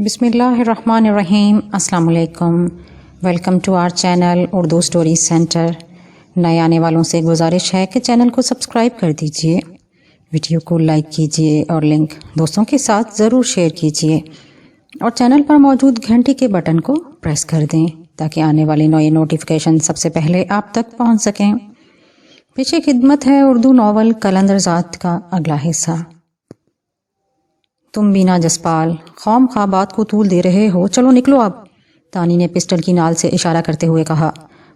بسم اللہ الرحمن الرحیم۔ السلام علیکم، welcome to our channel Urdu story centre. نئے آنے والوں سے گزارش ہے کہ چینل کو سبسکرائب کر دیجئے، ویڈیو کو لائک کیجئے اور لنک دوستوں کے ساتھ ضرور شیئر کیجئے، اور چینل پر موجود گھنٹی کے بٹن کو پریس کر دیں تاکہ آنے والی نئی نوٹیفیکیشن سب سے پہلے آپ تک پہنچ سکیں۔ پیچھے خدمت ہے اردو ناول قلندر ذات کا اگلا حصہ۔ تم بینا جسپال خام خواہ بات کو طول دے رہے ہو، چلو نکلو اب، تانی نے پسٹل کی نال سے اشارہ کرتے ہوئے کہا۔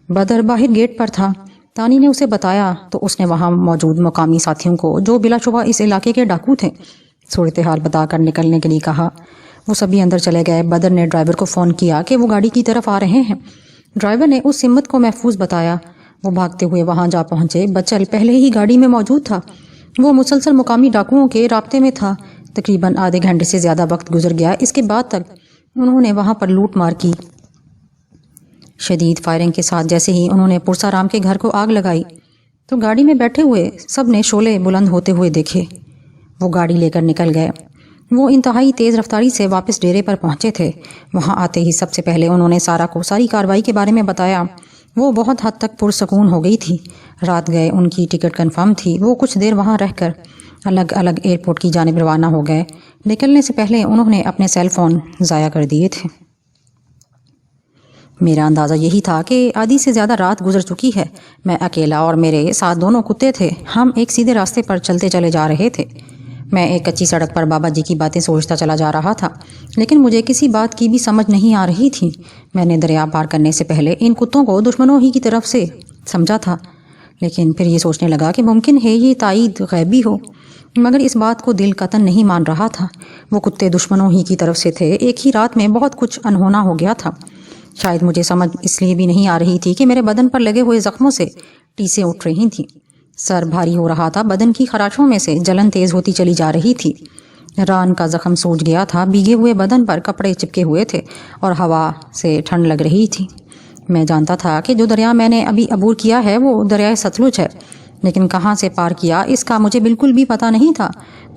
بدر باہر گیٹ پر تھا۔ تانی نے اسے بتایا تو اس نے وہاں موجود مقامی ساتھیوں کو، جو بلا شبہ اس علاقے کے ڈاکو تھے، صورتحال بتا کر نکلنے کے لیے کہا۔ وہ سبھی اندر چلے گئے۔ بدر نے ڈرائیور کو فون کیا کہ وہ گاڑی کی طرف آ رہے ہیں۔ ڈرائیور نے اس ہمت کو محفوظ بتایا۔ وہ بھاگتے ہوئے وہاں جا پہنچے۔ بچل پہلے ہی گاڑی میں موجود تھا۔ وہ مسلسل مقامی ڈاکوؤں کے رابطے میں تھا۔ تقریباً آدھے گھنٹے سے زیادہ وقت گزر گیا۔ اس کے بعد تک انہوں نے وہاں پر لوٹ مار کی۔ شدید فائرنگ کے ساتھ جیسے ہی انہوں نے پرسا رام کے گھر کو آگ لگائی تو گاڑی میں بیٹھے ہوئے سب نے شعلے بلند ہوتے ہوئے دیکھے۔ وہ گاڑی لے کر نکل گئے۔ وہ انتہائی تیز رفتاری سے واپس ڈیرے پر پہنچے تھے۔ وہاں آتے ہی سب سے پہلے انہوں نے سارا کو ساری کارروائی کے بارے میں بتایا۔ وہ بہت حد تک پرسکون ہو گئی تھی۔ رات گئے، ان کی ٹکٹ کنفرم تھی۔ وہ کچھ دیر وہاں رہ کر الگ الگ ایئرپورٹ کی جانب روانہ ہو گئے۔ نکلنے سے پہلے انہوں نے اپنے سیل فون ضائع کر دیے تھے۔ میرا اندازہ یہی تھا کہ آدھی سے زیادہ رات گزر چکی ہے۔ میں اکیلا اور میرے ساتھ دونوں کتے تھے۔ ہم ایک سیدھے راستے پر چلتے چلے جا رہے تھے۔ میں ایک کچی سڑک پر بابا جی کی باتیں سوچتا چلا جا رہا تھا، لیکن مجھے کسی بات کی بھی سمجھ نہیں آ رہی تھی۔ میں نے دریا پار کرنے سے پہلے ان کتوں کو دشمنوں ہی کی طرف سے سمجھا تھا، لیکن پھر یہ سوچنے لگا کہ ممکن ہے یہ تائید غیبی ہو، مگر اس بات کو دل قطعاً نہیں مان رہا تھا۔ وہ کتے دشمنوں ہی کی طرف سے تھے۔ ایک ہی رات میں بہت کچھ انہونا ہو گیا تھا۔ شاید مجھے سمجھ اس لیے بھی نہیں آ رہی تھی کہ میرے بدن پر لگے ہوئے زخموں سے ٹیسیں اٹھ رہی تھیں۔ سر بھاری ہو رہا تھا۔ بدن کی خراشوں میں سے جلن تیز ہوتی چلی جا رہی تھی۔ ران کا زخم سوج گیا تھا۔ بھیگے ہوئے بدن پر کپڑے چپکے ہوئے تھے اور ہوا سے ٹھنڈ لگ رہی تھی۔ میں جانتا تھا کہ جو دریا میں نے ابھی عبور کیا ہے وہ دریائے ستلج ہے، لیکن کہاں سے پار کیا اس کا مجھے بالکل بھی پتہ نہیں تھا۔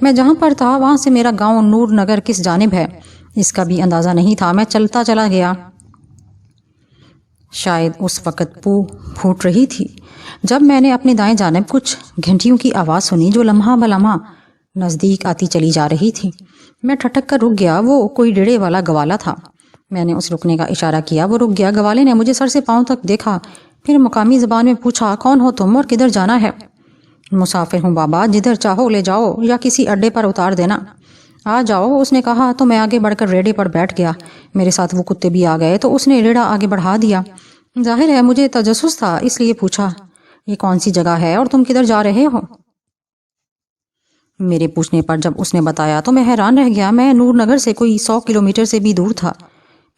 میں جہاں پر تھا وہاں سے میرا گاؤں نور نگر کس جانب ہے اس کا بھی اندازہ نہیں تھا۔ میں چلتا چلا گیا۔ شاید اس وقت پو پھوٹ رہی تھی جب میں نے اپنی دائیں جانب کچھ گھنٹیوں کی آواز سنی جو لمحہ بلمحہ نزدیک آتی چلی جا رہی تھی۔ میں ٹھٹک کر رک گیا۔ وہ کوئی ڈیڑے والا گوالا تھا۔ میں نے اس رکنے کا اشارہ کیا۔ وہ رک گیا۔ گوالے نے مجھے سر سے پاؤں تک دیکھا، پھر مقامی زبان میں پوچھا، کون ہو تم اور کدھر جانا ہے؟ مسافر ہوں بابا، جدھر چاہو لے جاؤ یا کسی اڈے پر اتار دینا۔ آ جاؤ، اس نے کہا تو میں آگے بڑھ کر ریڑے پر بیٹھ گیا۔ میرے ساتھ وہ کتے بھی آ گئے تو اس نے ریڑا آگے بڑھا دیا۔ ظاہر ہے مجھے تجسس تھا، اس لیے پوچھا، یہ کون سی جگہ ہے اور تم کدھر جا رہے ہو؟ میرے پوچھنے پر جب اس نے بتایا تو میں حیران رہ گیا۔ میں نور نگر سے کوئی 100 کلومیٹر سے بھی دور تھا۔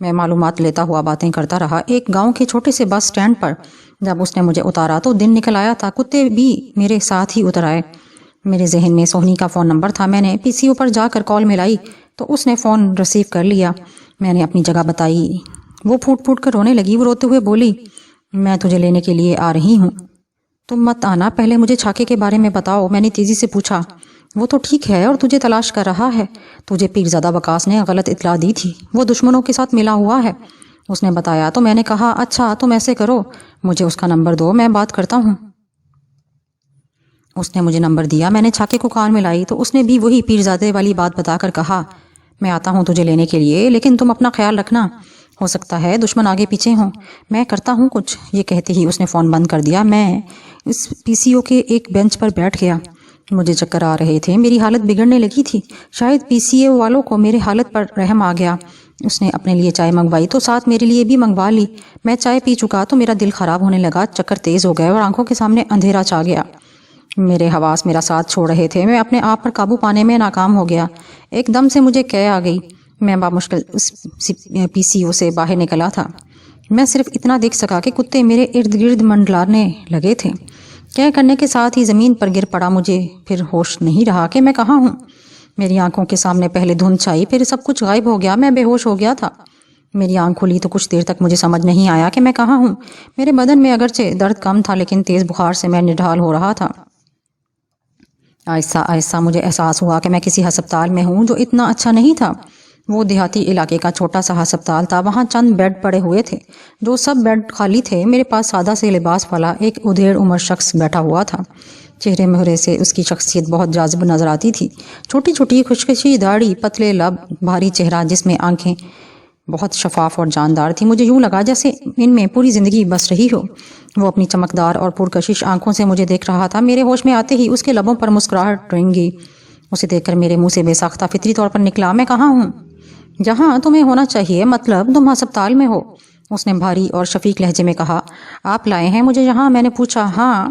میں معلومات لیتا ہوا باتیں کرتا رہا۔ ایک گاؤں کے چھوٹے سے بس سٹینڈ پر جب اس نے مجھے اتارا تو دن نکل آیا تھا۔ کتے بھی میرے ساتھ ہی اتر آئے۔ میرے ذہن میں سونی کا فون نمبر تھا۔ میں نے پی سی او پر جا کر کال ملائی تو اس نے فون ریسیو کر لیا۔ میں نے اپنی جگہ بتائی۔ وہ پھوٹ پھوٹ کر رونے لگی۔ وہ روتے ہوئے بولی، میں تجھے لینے کے لیے آ رہی ہوں۔ تم مت آنا، پہلے مجھے چھاکے کے بارے میں بتاؤ۔ میں نے تیزی سے پوچھا۔ وہ تو ٹھیک ہے اور تجھے تلاش کر رہا ہے۔ تجھے پیرزادہ وکاس نے غلط اطلاع دی تھی، وہ دشمنوں کے ساتھ ملا ہوا ہے، اس نے بتایا۔ تو میں نے کہا، اچھا تم ایسے کرو، مجھے اس کا نمبر دو، میں بات کرتا ہوں۔ اس نے مجھے نمبر دیا۔ میں نے چھاکے کو کان میں لائی تو اس نے بھی وہی پیرزادے والی بات بتا کر کہا، میں آتا ہوں تجھے لینے کے لیے، لیکن تم اپنا خیال رکھنا، ہو سکتا ہے دشمن آگے پیچھے ہوں۔ میں کرتا ہوں کچھ۔ یہ کہتے ہی اس نے فون بند کر دیا۔ میں اس پی سی او کے ایک بینچ پر بیٹھ گیا۔ مجھے چکر آ رہے تھے، میری حالت بگڑنے لگی تھی۔ شاید پی سی او والوں کو میرے حالت پر رحم آ گیا۔ اس نے اپنے لیے چائے منگوائی تو ساتھ میرے لیے بھی منگوا لی۔ میں چائے پی چکا تو میرا دل خراب ہونے لگا، چکر تیز ہو گئے اور آنکھوں کے سامنے اندھیرا چھا گیا۔ میرے حواس میرا ساتھ چھوڑ رہے تھے۔ میں اپنے آپ پر قابو پانے میں ناکام ہو گیا۔ ایک دم سے مجھے قے آ گئی۔ میں بامشکل اس پی سی او سے باہر نکلا تھا۔ میں صرف اتنا دیکھ سکا کہ کتے میرے ارد گرد منڈلانے لگے تھے۔ قے کرنے کے ساتھ ہی زمین پر گر پڑا۔ مجھے پھر ہوش نہیں رہا کہ میں کہاں ہوں۔ میری آنکھوں کے سامنے پہلے دھند چھائی، پھر سب کچھ غائب ہو گیا۔ میں بے ہوش ہو گیا تھا۔ میری آنکھ کھلی تو کچھ دیر تک مجھے سمجھ نہیں آیا کہ میں کہاں ہوں۔ میرے بدن میں اگرچہ درد کم تھا، لیکن تیز بخار سے میں نڈھال ہو رہا تھا۔ آہستہ آہستہ مجھے احساس ہوا کہ میں کسی ہسپتال میں ہوں جو اتنا اچھا نہیں تھا۔ وہ دیہاتی علاقے کا چھوٹا سا ہسپتال تھا. وہاں چند بیڈ پڑے ہوئے تھے. جو سب بیڈ خالی تھے میرے پاس سادہ سے لباس والا ایک ادھیڑ عمر شخص بیٹھا ہوا تھا. چہرے مہرے سے اس کی شخصیت بہت جاذب نظر آتی تھی. چھوٹی چھوٹی خشخشی داڑھی، پتلے لب، بھاری چہرہ جس میں آنکھیں بہت شفاف اور جاندار تھی. مجھے یوں لگا جیسے ان میں پوری زندگی بس رہی ہو. وہ اپنی چمکدار اور پرکشش آنکھوں سے مجھے دیکھ رہا تھا. میرے ہوش میں آتے ہی اس کے لبوں پر مسکراہٹ رنگی. اسے دیکھ کر میرے منہ سے بے ساختہ فطری طور پر نکلا، میں کہاں ہوں؟ جہاں تمہیں ہونا چاہیے، مطلب تم ہسپتال میں ہو. اس نے بھاری اور شفیق لہجے میں کہا. آپ لائے ہیں مجھے یہاں؟ میں نے پوچھا. ہاں،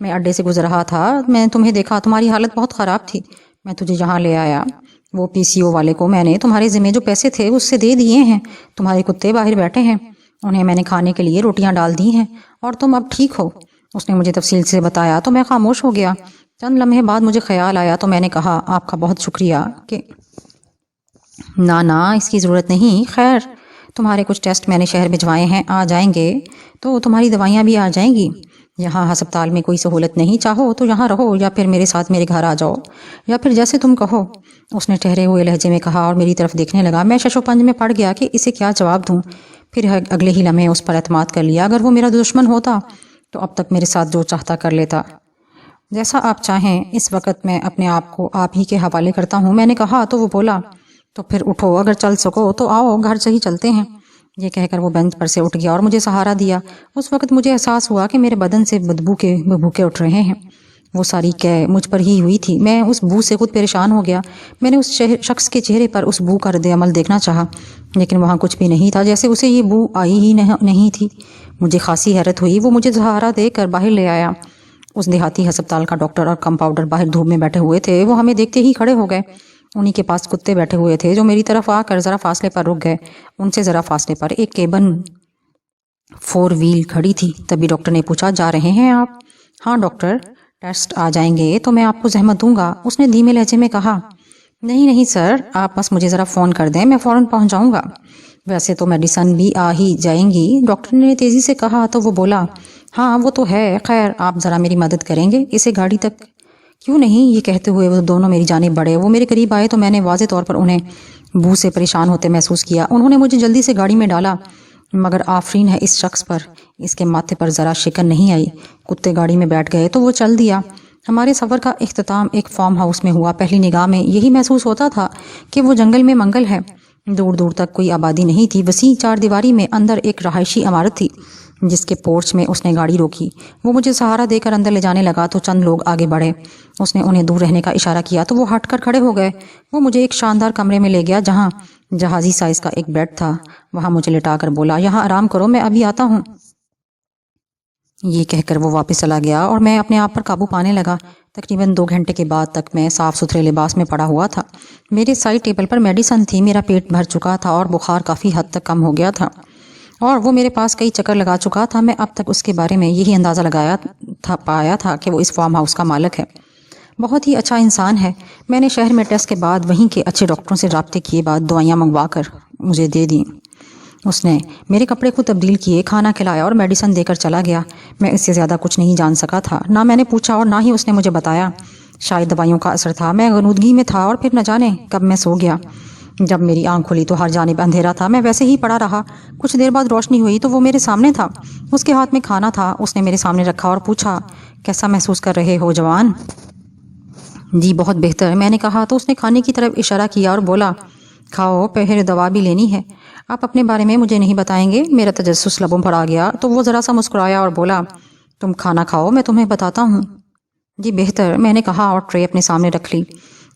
میں اڈے سے گزر رہا تھا، میں نے تمہیں دیکھا، تمہاری حالت بہت خراب تھی، میں تجھے یہاں لے آیا. وہ پی سی او والے کو میں نے تمہارے ذمہ جو پیسے تھے اس سے دے دیے ہیں. تمہارے کتے باہر بیٹھے ہیں، انہیں میں نے کھانے کے لیے روٹیاں ڈال دی ہیں اور تم اب ٹھیک ہو. اس نے مجھے تفصیل سے بتایا تو میں خاموش ہو گیا. چند لمحے بعد مجھے خیال آیا تو میں نے کہا. آپ کا بہت شکریہ کہ نا اس کی ضرورت نہیں. خیر، تمہارے کچھ ٹیسٹ میں نے شہر بھجوائے ہیں، آ جائیں گے تو تمہاری دوائیاں بھی آ جائیں گی. یہاں ہسپتال میں کوئی سہولت نہیں، چاہو تو یہاں رہو یا پھر میرے ساتھ میرے گھر آ جاؤ، یا پھر جیسے تم کہو. اس نے ٹھہرے ہوئے لہجے میں کہا اور میری طرف دیکھنے لگا. میں شش و پنج میں پڑ گیا کہ اسے کیا جواب دوں. پھر اگلے ہی لمحے اس پر اعتماد کر لیا. اگر وہ میرا دشمن ہوتا تو اب تک میرے ساتھ جو چاہتا کر لیتا. جیسا آپ چاہیں، اس وقت میں اپنے آپ کو آپ ہی کے حوالے کرتا ہوں. میں نے کہا تو وہ بولا. تو پھر اٹھو، اگر چل سکو تو آؤ، گھر سے ہی چلتے ہیں. یہ کہہ کر وہ بینچ پر سے اٹھ گیا اور مجھے سہارا دیا. اس وقت مجھے احساس ہوا کہ میرے بدن سے بدبو کے بھوکے اٹھ رہے ہیں. وہ ساری قے مجھ پر ہی ہوئی تھی. میں اس بو سے خود پریشان ہو گیا. میں نے اس شخص کے چہرے پر اس بو کا رد عمل دیکھنا چاہا، لیکن وہاں کچھ بھی نہیں تھا، جیسے اسے یہ بو آئی ہی نہیں تھی. مجھے خاصی حیرت ہوئی. وہ مجھے سہارا دے کر باہر لے آیا. اس دیہاتی ہسپتال کا ڈاکٹر اور کمپاؤنڈر باہر دھوپ میں بیٹھے ہوئے تھے. وہ ہمیں دیکھتے ہی کھڑے ہو گئے. انہی کے پاس کتے بیٹھے ہوئے تھے جو میری طرف آ کر ذرا فاصلے پر رک گئے. ان سے ذرا فاصلے پر ایک کیبن 4 وہیل کھڑی تھی. تبھی ڈاکٹر نے پوچھا. جا رہے ہیں آپ؟ ہاں ڈاکٹر، ٹیسٹ آ جائیں گے تو میں آپ کو زحمت دوں گا. اس نے دھیمے لہجے میں کہا. نہیں سر، آپ بس مجھے ذرا فون کر دیں، میں فوراً پہنچ جاؤں گا. ویسے تو میڈیسن بھی آ ہی جائیں گی، ڈاکٹر نے تیزی سے کہا. تو وہ بولا. ہاں وہ تو ہے، خیر آپ ذرا میری مدد کریں گے اسے گاڑی تک؟ کیوں نہیں. یہ کہتے ہوئے وہ دونوں میری جانب بڑھے. وہ میرے قریب آئے تو میں نے واضح طور پر انہیں بو سے پریشان ہوتے محسوس کیا. انہوں نے مجھے جلدی سے گاڑی میں ڈالا، مگر آفرین ہے اس شخص پر، اس کے ماتھے پر ذرا شکن نہیں آئی. کتے گاڑی میں بیٹھ گئے تو وہ چل دیا. ہمارے سفر کا اختتام ایک فارم ہاؤس میں ہوا. پہلی نگاہ میں یہی محسوس ہوتا تھا کہ وہ جنگل میں منگل ہے. دور دور تک کوئی آبادی نہیں تھی. وسیع 4 دیواری میں اندر ایک رہائشی عمارت تھی جس کے پورچ میں اس نے گاڑی روکی. وہ مجھے سہارا دے کر اندر لے جانے لگا تو چند لوگ آگے بڑھے. اس نے انہیں دور رہنے کا اشارہ کیا تو وہ ہٹ کر کھڑے ہو گئے. وہ مجھے ایک شاندار کمرے میں لے گیا جہاں جہازی سائز کا ایک بیڈ تھا. وہاں مجھے لٹا کر بولا. یہاں آرام کرو، میں ابھی آتا ہوں. یہ کہہ کر وہ واپس چلا گیا اور میں اپنے آپ پر قابو پانے لگا. تقریباً 2 گھنٹے کے بعد تک میں صاف ستھرے لباس میں پڑا ہوا تھا. میرے سائڈ ٹیبل پر میڈیسن تھی. میرا پیٹ بھر چکا تھا اور بخار کافی حد تک کم ہو گیا تھا، اور وہ میرے پاس کئی چکر لگا چکا تھا. میں اب تک اس کے بارے میں یہی اندازہ پایا تھا کہ وہ اس فارم ہاؤس کا مالک ہے. بہت ہی اچھا انسان ہے. میں نے شہر میں ٹیسٹ کے بعد وہیں کے اچھے ڈاکٹروں سے رابطے کیے بعد دوائیاں منگوا کر مجھے دے دیں. اس نے میرے کپڑے کو تبدیل کیے، کھانا کھلایا اور میڈیسن دے کر چلا گیا. میں اس سے زیادہ کچھ نہیں جان سکا تھا. نہ میں نے پوچھا اور نہ ہی اس نے مجھے بتایا. شاید دوائیوں کا اثر تھا. میں غنودگی میں تھا اور پھر نہ جانے کب میں سو گیا. جب میری آنکھ کھلی تو ہر جانب اندھیرا تھا. میں ویسے ہی پڑا رہا. کچھ دیر بعد روشنی ہوئی تو وہ میرے سامنے تھا. اس کے ہاتھ میں کھانا تھا. اس نے میرے سامنے رکھا اور پوچھا. کیسا محسوس کر رہے ہو جوان؟ جی بہت بہتر، میں نے کہا. تو اس نے کھانے کی طرف اشارہ کیا اور بولا. کھاؤ، پھر دوا بھی لینی ہے. آپ اپنے بارے میں مجھے نہیں بتائیں گے؟ میرا تجسس لبوں پر آ گیا تو وہ ذرا سا مسکرایا اور بولا. تم کھانا کھاؤ، میں تمہیں بتاتا ہوں. جی بہتر، میں نے کہا اور ٹرے اپنے سامنے رکھ لی.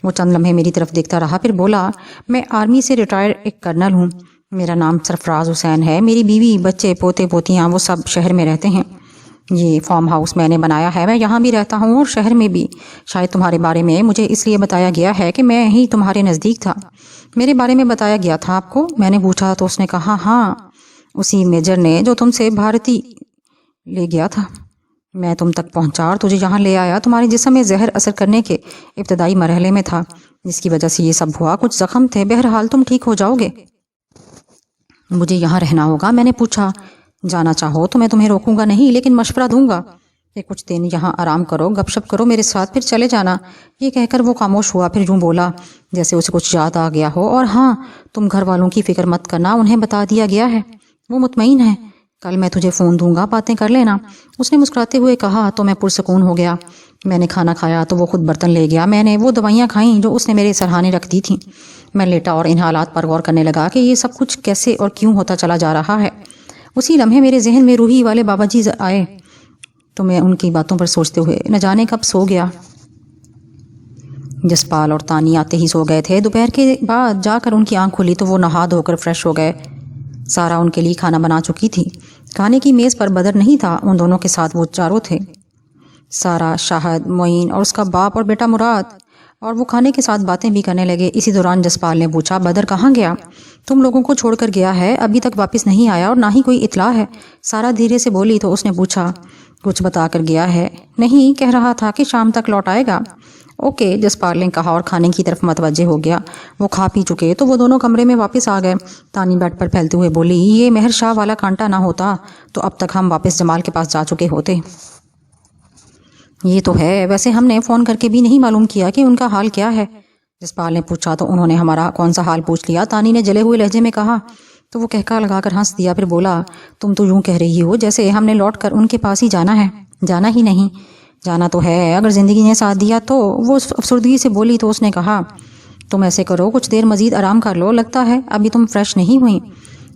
وہ چند لمحے میری طرف دیکھتا رہا، پھر بولا. میں آرمی سے ریٹائر ایک کرنل ہوں. میرا نام سرفراز حسین ہے. میری بیوی، بچے، پوتے پوتیاں وہ سب شہر میں رہتے ہیں. یہ فارم ہاؤس میں نے بنایا ہے. میں یہاں بھی رہتا ہوں اور شہر میں بھی. شاید تمہارے بارے میں مجھے اس لیے بتایا گیا ہے کہ میں ہی تمہارے نزدیک تھا. میرے بارے میں بتایا گیا تھا آپ کو؟ میں نے پوچھا تو اس نے کہا. ہاں، اسی میجر نے جو تم سے بھارتی لے گیا تھا. میں تم تک پہنچا اور تجھے یہاں لے آیا. تمہارے جسم میں زہر اثر کرنے کے ابتدائی مرحلے میں تھا، جس کی وجہ سے یہ سب ہوا. کچھ زخم تھے. بہرحال تم ٹھیک ہو جاؤ گے. مجھے یہاں رہنا ہوگا؟ میں نے پوچھا. جانا چاہو تو میں تمہیں روکوں گا نہیں، لیکن مشورہ دوں گا. کہ کچھ دن یہاں آرام کرو، گپ شپ کرو میرے ساتھ، پھر چلے جانا۔ یہ کہہ کر وہ خاموش ہوا، پھر یوں بولا جیسے اسے کچھ یاد آ گیا ہو، اور ہاں تم گھر والوں کی فکر مت کرنا، انہیں بتا دیا گیا ہے، وہ مطمئن ہے، کل میں تجھے فون دوں گا، باتیں کر لینا۔ اس نے مسکراتے ہوئے کہا تو میں پرسکون ہو گیا۔ میں نے کھانا کھایا تو وہ خود برتن لے گیا۔ میں نے وہ دوائیاں کھائیں جو اس نے میرے سرہانے رکھ دی تھیں۔ میں لیٹا اور ان حالات پر غور کرنے لگا کہ یہ سب کچھ کیسے اور کیوں ہوتا چلا جا رہا ہے۔ اسی لمحے میرے ذہن میں روحی والے بابا جی آئے تو میں ان کی باتوں پر سوچتے ہوئے نہ جانے کب سو گیا۔ جسپال اور تانی آتے ہی سو گئے تھے۔ دوپہر کے بعد جا کر ان کی آنکھ کھلی تو وہ نہا دھو کر فریش ہو گئے۔ سارا ان کے لیے کھانا بنا چکی تھی۔ کھانے کی میز پر بدر نہیں تھا، ان دونوں کے ساتھ وہ چاروں تھے، سارا، شاہد، معین اور اس کا باپ اور بیٹا مراد، اور وہ کھانے کے ساتھ باتیں بھی کرنے لگے۔ اسی دوران جسپال نے پوچھا، بدر کہاں گیا؟ تم لوگوں کو چھوڑ کر گیا ہے، ابھی تک واپس نہیں آیا اور نہ ہی کوئی اطلاع ہے۔ سارا دھیرے سے بولی تو اس نے پوچھا، کچھ بتا کر گیا ہے؟ نہیں، کہہ رہا تھا کہ شام تک لوٹ آئے گا۔ اوکے، جسپال نے کہا اور کھانے کی طرف متوجہ ہو گیا۔ وہ کھا پی چکے تو وہ دونوں کمرے میں واپس آ گئے۔ تانی بیڈ پر پھیلتے ہوئے بولی، یہ مہر شاہ والا کانٹا نہ ہوتا تو اب تک ہم واپس جمال کے پاس جا چکے ہوتے۔ یہ تو ہے، ویسے ہم نے فون کر کے بھی نہیں معلوم کیا کہ ان کا حال کیا ہے۔ جسپال نے پوچھا تو انہوں نے ہمارا کون سا حال پوچھ لیا، تانی نے جلے ہوئے لہجے میں کہا۔ تو وہ کہکا لگا کر ہنس دیا، پھر بولا، تم تو یوں کہہ رہی ہو جیسے ہم نے لوٹ کر ان کے پاس ہی جانا ہے۔ جانا ہی نہیں، جانا تو ہے، اگر زندگی نے ساتھ دیا تو۔ وہ افسردگی سے بولی تو اس نے کہا، تم ایسے کرو، کچھ دیر مزید آرام کر لو، لگتا ہے ابھی تم فریش نہیں ہوئی۔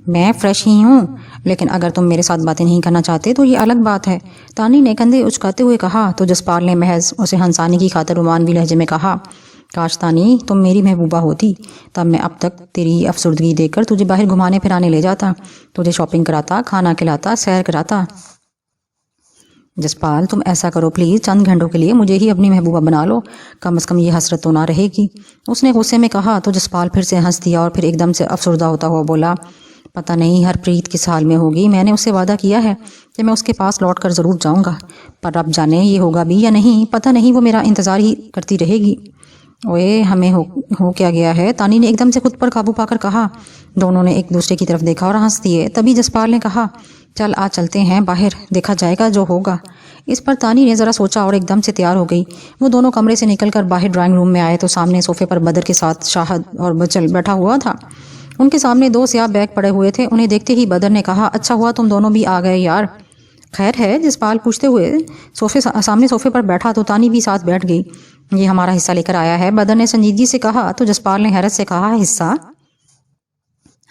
میں فریش ہی ہوں، لیکن اگر تم میرے ساتھ باتیں نہیں کرنا چاہتے تو یہ الگ بات ہے، تانی نے کندھے اچکاتے ہوئے کہا۔ تو جسپال نے محض اسے ہنسانے کی خاطر رومانوی لہجے میں کہا، کاش تانی تم میری محبوبہ ہوتی، تب میں اب تک تیری افسردگی دیکھ کر تجھے باہر گھمانے پھرانے لے جاتا، تجھے شاپنگ کراتا، کھانا کھلاتا، سیر کراتا۔ جسپال تم ایسا کرو پلیز، چند گھنٹوں کے لیے مجھے ہی اپنی محبوبہ بنا لو، کم از کم یہ حسرت تو نہ رہے گی، اس نے غصے میں کہا۔ تو جسپال پھر سے ہنس دیا اور پھر ایک دم سے افسردہ ہوتا ہوا بولا، پتہ نہیں ہرپریت کس حال میں ہوگی، میں نے اسے وعدہ کیا ہے کہ میں اس کے پاس لوٹ کر ضرور جاؤں گا، پر اب جانے یہ ہوگا بھی یا نہیں، پتہ نہیں، وہ میرا انتظار ہی کرتی رہے گی۔ اوئے ہمیں ہو کیا گیا ہے، تانی نے ایک دم سے خود پر قابو پا کر کہا۔ دونوں نے ایک دوسرے کی طرف دیکھا اور ہنس دیے۔ تبھی جسپال نے کہا، چل آ چلتے ہیں باہر، دیکھا جائے گا جو ہوگا۔ اس پر تانی نے ذرا سوچا اور ایک دم سے تیار ہو گئی۔ وہ دونوں کمرے سے نکل کر باہر ڈرائنگ روم میں آئے تو سامنے صوفے پر بدر کے ساتھ شاہد اور بچل بیٹھا ہوا تھا۔ ان کے سامنے دو سیاہ بیگ پڑے ہوئے تھے۔ انہیں دیکھتے ہی بدر نے کہا، اچھا ہوا تم دونوں بھی آ گئے یار۔ خیر ہے؟ جسپال پوچھتے ہوئے سامنے صوفے پر بیٹھا تو تانی بھی ساتھ بیٹھ گئی۔ یہ ہمارا حصہ لے کر آیا ہے، بدر نے سنجیدگی سے کہا۔ تو جسپال نے حیرت سے کہا، حصہ؟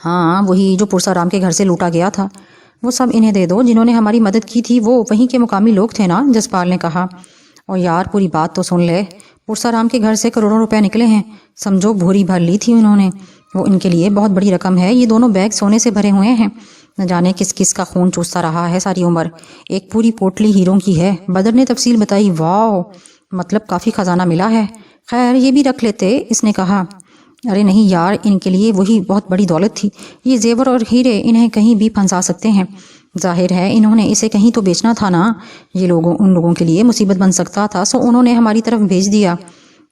ہاں وہی جو پرسا رام کے گھر سے لوٹا گیا تھا، وہ سب انہیں دے دو، جنہوں نے ہماری مدد کی تھی وہ وہیں کے مقامی لوگ تھے نا، جسپال نے کہا۔ اور یار پوری بات تو سن لے، پرسا رام کے گھر سے کروڑوں روپے نکلے ہیں، سمجھو بھوری بھر لی تھی انہوں نے، وہ ان کے لیے بہت بڑی رقم ہے۔ یہ دونوں بیگ سونے سے بھرے ہوئے ہیں، نہ جانے کس کس کا خون چوستا رہا ہے ساری عمر، ایک پوری پوٹلی ہیروں کی ہے۔ بدر نے تفصیل بتائی۔ واو، مطلب کافی خزانہ ملا ہے۔ خیر یہ بھی رکھ لیتے، اس نے کہا۔ ارے نہیں یار، ان کے لیے وہی بہت بڑی دولت تھی، یہ زیور اور ہیرے انہیں کہیں بھی پھنسا سکتے ہیں، ظاہر ہے انہوں نے اسے کہیں تو بیچنا تھا نا، یہ ان لوگوں کے لیے مصیبت بن سکتا تھا، سو انہوں نے ہماری طرف بھیج دیا۔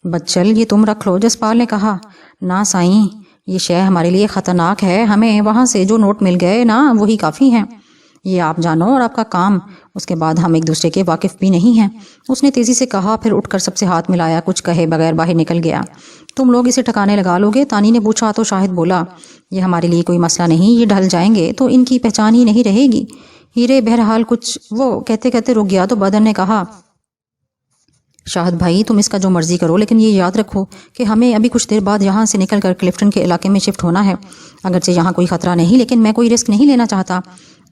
بچل یہ تم رکھ لو، جسپال نے کہا۔ نہ سائیں، یہ شے ہمارے لیے خطرناک ہے، ہمیں وہاں سے جو نوٹ مل گئے نا وہی کافی ہیں، یہ آپ جانو اور آپ کا کام، اس کے بعد ہم ایک دوسرے کے واقف بھی نہیں ہیں، اس نے تیزی سے کہا، پھر اٹھ کر سب سے ہاتھ ملایا، کچھ کہے بغیر باہر نکل گیا۔ تم لوگ اسے ٹھکانے لگا لو گے؟ تانی نے پوچھا۔ تو شاہد بولا، یہ ہمارے لیے کوئی مسئلہ نہیں، یہ ڈھل جائیں گے تو ان کی پہچان ہی نہیں رہے گی۔ ہیرے بہرحال کچھ، وہ کہتے کہتے رک گیا تو بدر نے کہا، شاہد بھائی تم اس کا جو مرضی کرو، لیکن یہ یاد رکھو کہ ہمیں ابھی کچھ دیر بعد یہاں سے نکل کر کلفٹن کے علاقے میں شفٹ ہونا ہے، اگرچہ یہاں کوئی خطرہ نہیں لیکن میں کوئی رسک نہیں لینا چاہتا۔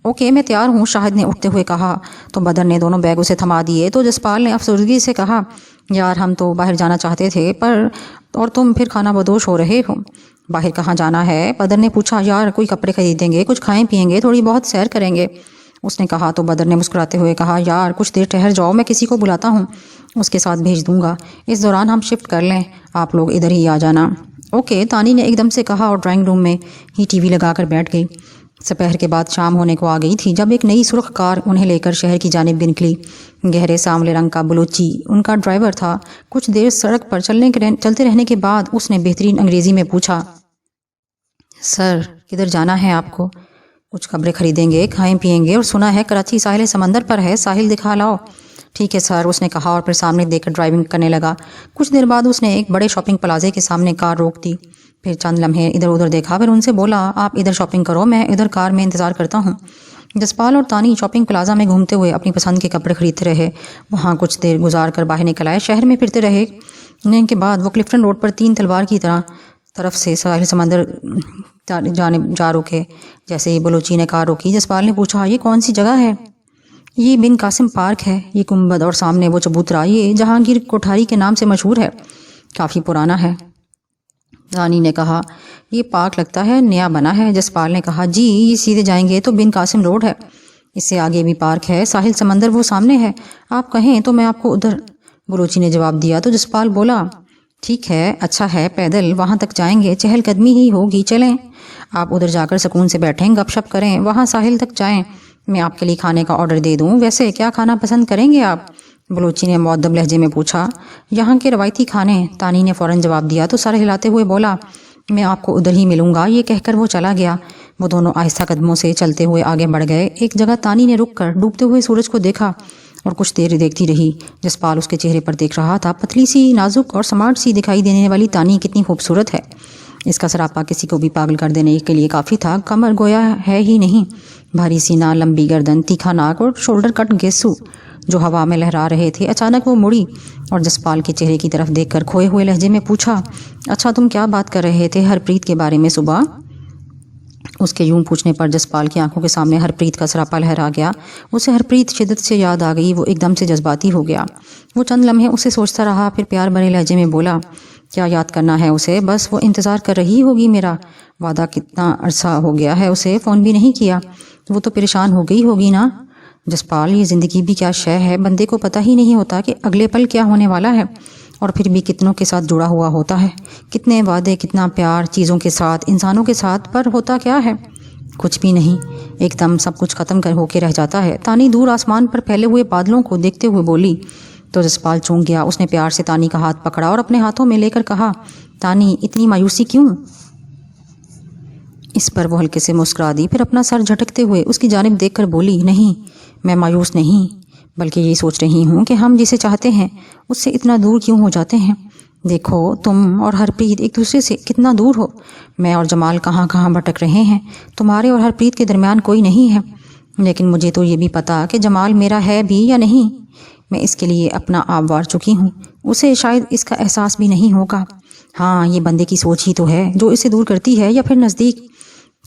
اوکے میں تیار ہوں، شاہد نے اٹھتے ہوئے کہا۔ تو بدر نے دونوں بیگ اسے تھما دیے۔ تو جسپال نے افسردگی سے کہا، یار ہم تو باہر جانا چاہتے تھے پر اور تم پھر کھانا بدوش ہو رہے ہو۔ باہر کہاں جانا ہے؟ بدر نے پوچھا۔ یار کوئی کپڑے خریدیں گے، کچھ کھائیں پیئیں گے، تھوڑی بہت سیر کریں گے، اس نے کہا۔ تو بدر نے مسکراتے ہوئے کہا، یار کچھ دیر ٹھہر جاؤ، میں کسی کو بلاتا ہوں، اس کے ساتھ بھیج دوں گا، اس دوران ہم شفٹ کر لیں، آپ لوگ ادھر ہی آ جانا۔ اوکے تانی نے ایک دم سے کہا اور ڈرائنگ روم میں ہی ٹی وی لگا کر بیٹھ گئی۔ دوپہر کے بعد شام ہونے کو آ گئی تھی جب ایک نئی سرخ کار انہیں لے کر شہر کی جانب نکلی۔ گہرے سانولے رنگ کا بلوچی ان کا ڈرائیور تھا۔ کچھ دیر سڑک پر چلتے رہنے کے بعد اس نے بہترین انگریزی میں پوچھا، سر کدھر جانا ہے آپ کو؟ کچھ کپڑے خریدیں گے، کھائیں پیئیں گے، اور سنا ہے کراچی ساحل سمندر پر ہے، ساحل دکھا لاؤ۔ ٹھیک ہے سر، اس نے کہا اور پھر سامنے دیکھ کر ڈرائیونگ کرنے لگا۔ کچھ دیر بعد اس نے ایک بڑے شاپنگ پلازے کے سامنے کار روک دی، پھر چند لمحے ادھر ادھر دیکھا، پھر ان سے بولا آپ ادھر شاپنگ کرو، میں ادھر کار میں انتظار کرتا ہوں۔ جسپال اور تانی شاپنگ پلازا میں گھومتے ہوئے اپنی پسند کے کپڑے خریدتے رہے، وہاں کچھ دیر گزار کر باہر نکل آئے۔ شہر میں پھرتے رہے کے بعد وہ کلفٹن روڈ پر تین تلوار کی طرف سے ساحل سمندر جانب جا رکے۔ جیسے ہی بلوچی نے کار روکی، جسپال نے پوچھا یہ کون سی جگہ ہے؟ یہ بن قاسم پارک ہے، یہ گنبد اور سامنے وہ چبوترا یہ جہانگیر کوٹھاری کے نام سے مشہور ہے، کافی پرانا ہے۔ رانی نے کہا یہ پارک لگتا ہے نیا بنا ہے۔ جسپال نے کہا جی یہ سیدھے جائیں گے تو بن قاسم روڈ ہے، اس سے آگے بھی پارک ہے، ساحل سمندر وہ سامنے ہے، آپ کہیں تو میں آپ کو ادھر۔ بلوچی نے جواب دیا تو جسپال بولا ٹھیک ہے، اچھا ہے، پیدل وہاں تک جائیں گے، چہل قدمی ہی ہوگی، چلیں آپ ادھر جا کر سکون سے بیٹھیں، گپ شپ کریں، وہاں ساحل تک جائیں، میں آپ کے لیے کھانے کا آرڈر دے دوں، ویسے کیا کھانا پسند کریں گے آپ؟ بلوچی نے مؤدب لہجے میں پوچھا۔ یہاں کے روایتی کھانے، تانی نے فوراً جواب دیا تو سر ہلاتے ہوئے بولا میں آپ کو ادھر ہی ملوں گا، یہ کہہ کر وہ چلا گیا۔ وہ دونوں آہستہ قدموں سے چلتے ہوئے آگے بڑھ گئے۔ ایک جگہ تانی نے رک کر ڈوبتے ہوئے سورج کو دیکھا اور کچھ دیر دیکھتی رہی۔ جسپال اس کے چہرے پر دیکھ رہا تھا، پتلی سی، نازک اور سمارٹ سی دکھائی دینے والی تانی کتنی خوبصورت ہے، اس کا سراپا کسی کو بھی پاگل کر دینے کے لیے کافی تھا۔ کمر گویا ہے ہی نہیں، بھاری سینہ، لمبی گردن، تیکھا ناک اور شولڈر کٹ گیسو جو ہوا میں لہرا رہے تھے۔ اچانک وہ مڑی اور جسپال کے چہرے کی طرف دیکھ کر کھوئے ہوئے لہجے میں پوچھا اچھا تم کیا بات کر رہے تھے ہرپریت کے بارے میں صبح؟ اس کے یوں پوچھنے پر جسپال کی آنکھوں کے سامنے ہرپریت کا سراپا لہرا گیا۔ اسے ہرپریت شدت سے یاد آ گئی، وہ ایک دم سے جذباتی ہو گیا۔ وہ چند لمحے اسے سوچتا رہا، پھر پیار بھرے لہجے میں بولا کیا یاد کرنا ہے اسے، بس وہ انتظار کر رہی ہوگی میرا، وعدہ کتنا عرصہ ہو گیا ہے، اسے فون بھی نہیں کیا، وہ تو پریشان ہو گئی ہوگی نا۔ جسپال یہ زندگی بھی کیا شے ہے، بندے کو پتہ ہی نہیں ہوتا کہ اگلے پل کیا ہونے والا ہے، اور پھر بھی کتنوں کے ساتھ جڑا ہوا ہوتا ہے، کتنے وعدے، کتنا پیار چیزوں کے ساتھ، انسانوں کے ساتھ، پر ہوتا کیا ہے، کچھ بھی نہیں، ایک دم سب کچھ ختم ہو کے رہ جاتا ہے۔ تانی دور آسمان پر پھیلے ہوئے بادلوں کو دیکھتے ہوئے بولی تو جسپال چونک گیا۔ اس نے پیار سے تانی کا ہاتھ پکڑا اور اپنے ہاتھوں میں لے کر کہا تانی اتنی مایوسی کیوں؟ اس پر وہ ہلکے سے مسکرا دی، پھر اپنا سر جھٹکتے ہوئے اس کی جانب دیکھ کر بولی نہیں، میں مایوس نہیں، بلکہ یہ سوچ رہی ہوں کہ ہم جسے چاہتے ہیں اس سے اتنا دور کیوں ہو جاتے ہیں۔ دیکھو تم اور ہرپریت ایک دوسرے سے کتنا دور ہو، میں اور جمال کہاں کہاں بھٹک رہے ہیں، تمہارے اور ہرپریت کے درمیان کوئی نہیں ہے، لیکن مجھے تو یہ بھی پتا کہ جمال میرا ہے بھی یا نہیں، میں اس کے لیے اپنا آپ وار چکی ہوں، اسے شاید اس کا احساس بھی نہیں ہوگا۔ ہاں یہ بندے کی سوچ ہی تو ہے جو اسے دور کرتی ہے، یا پھر نزدیک،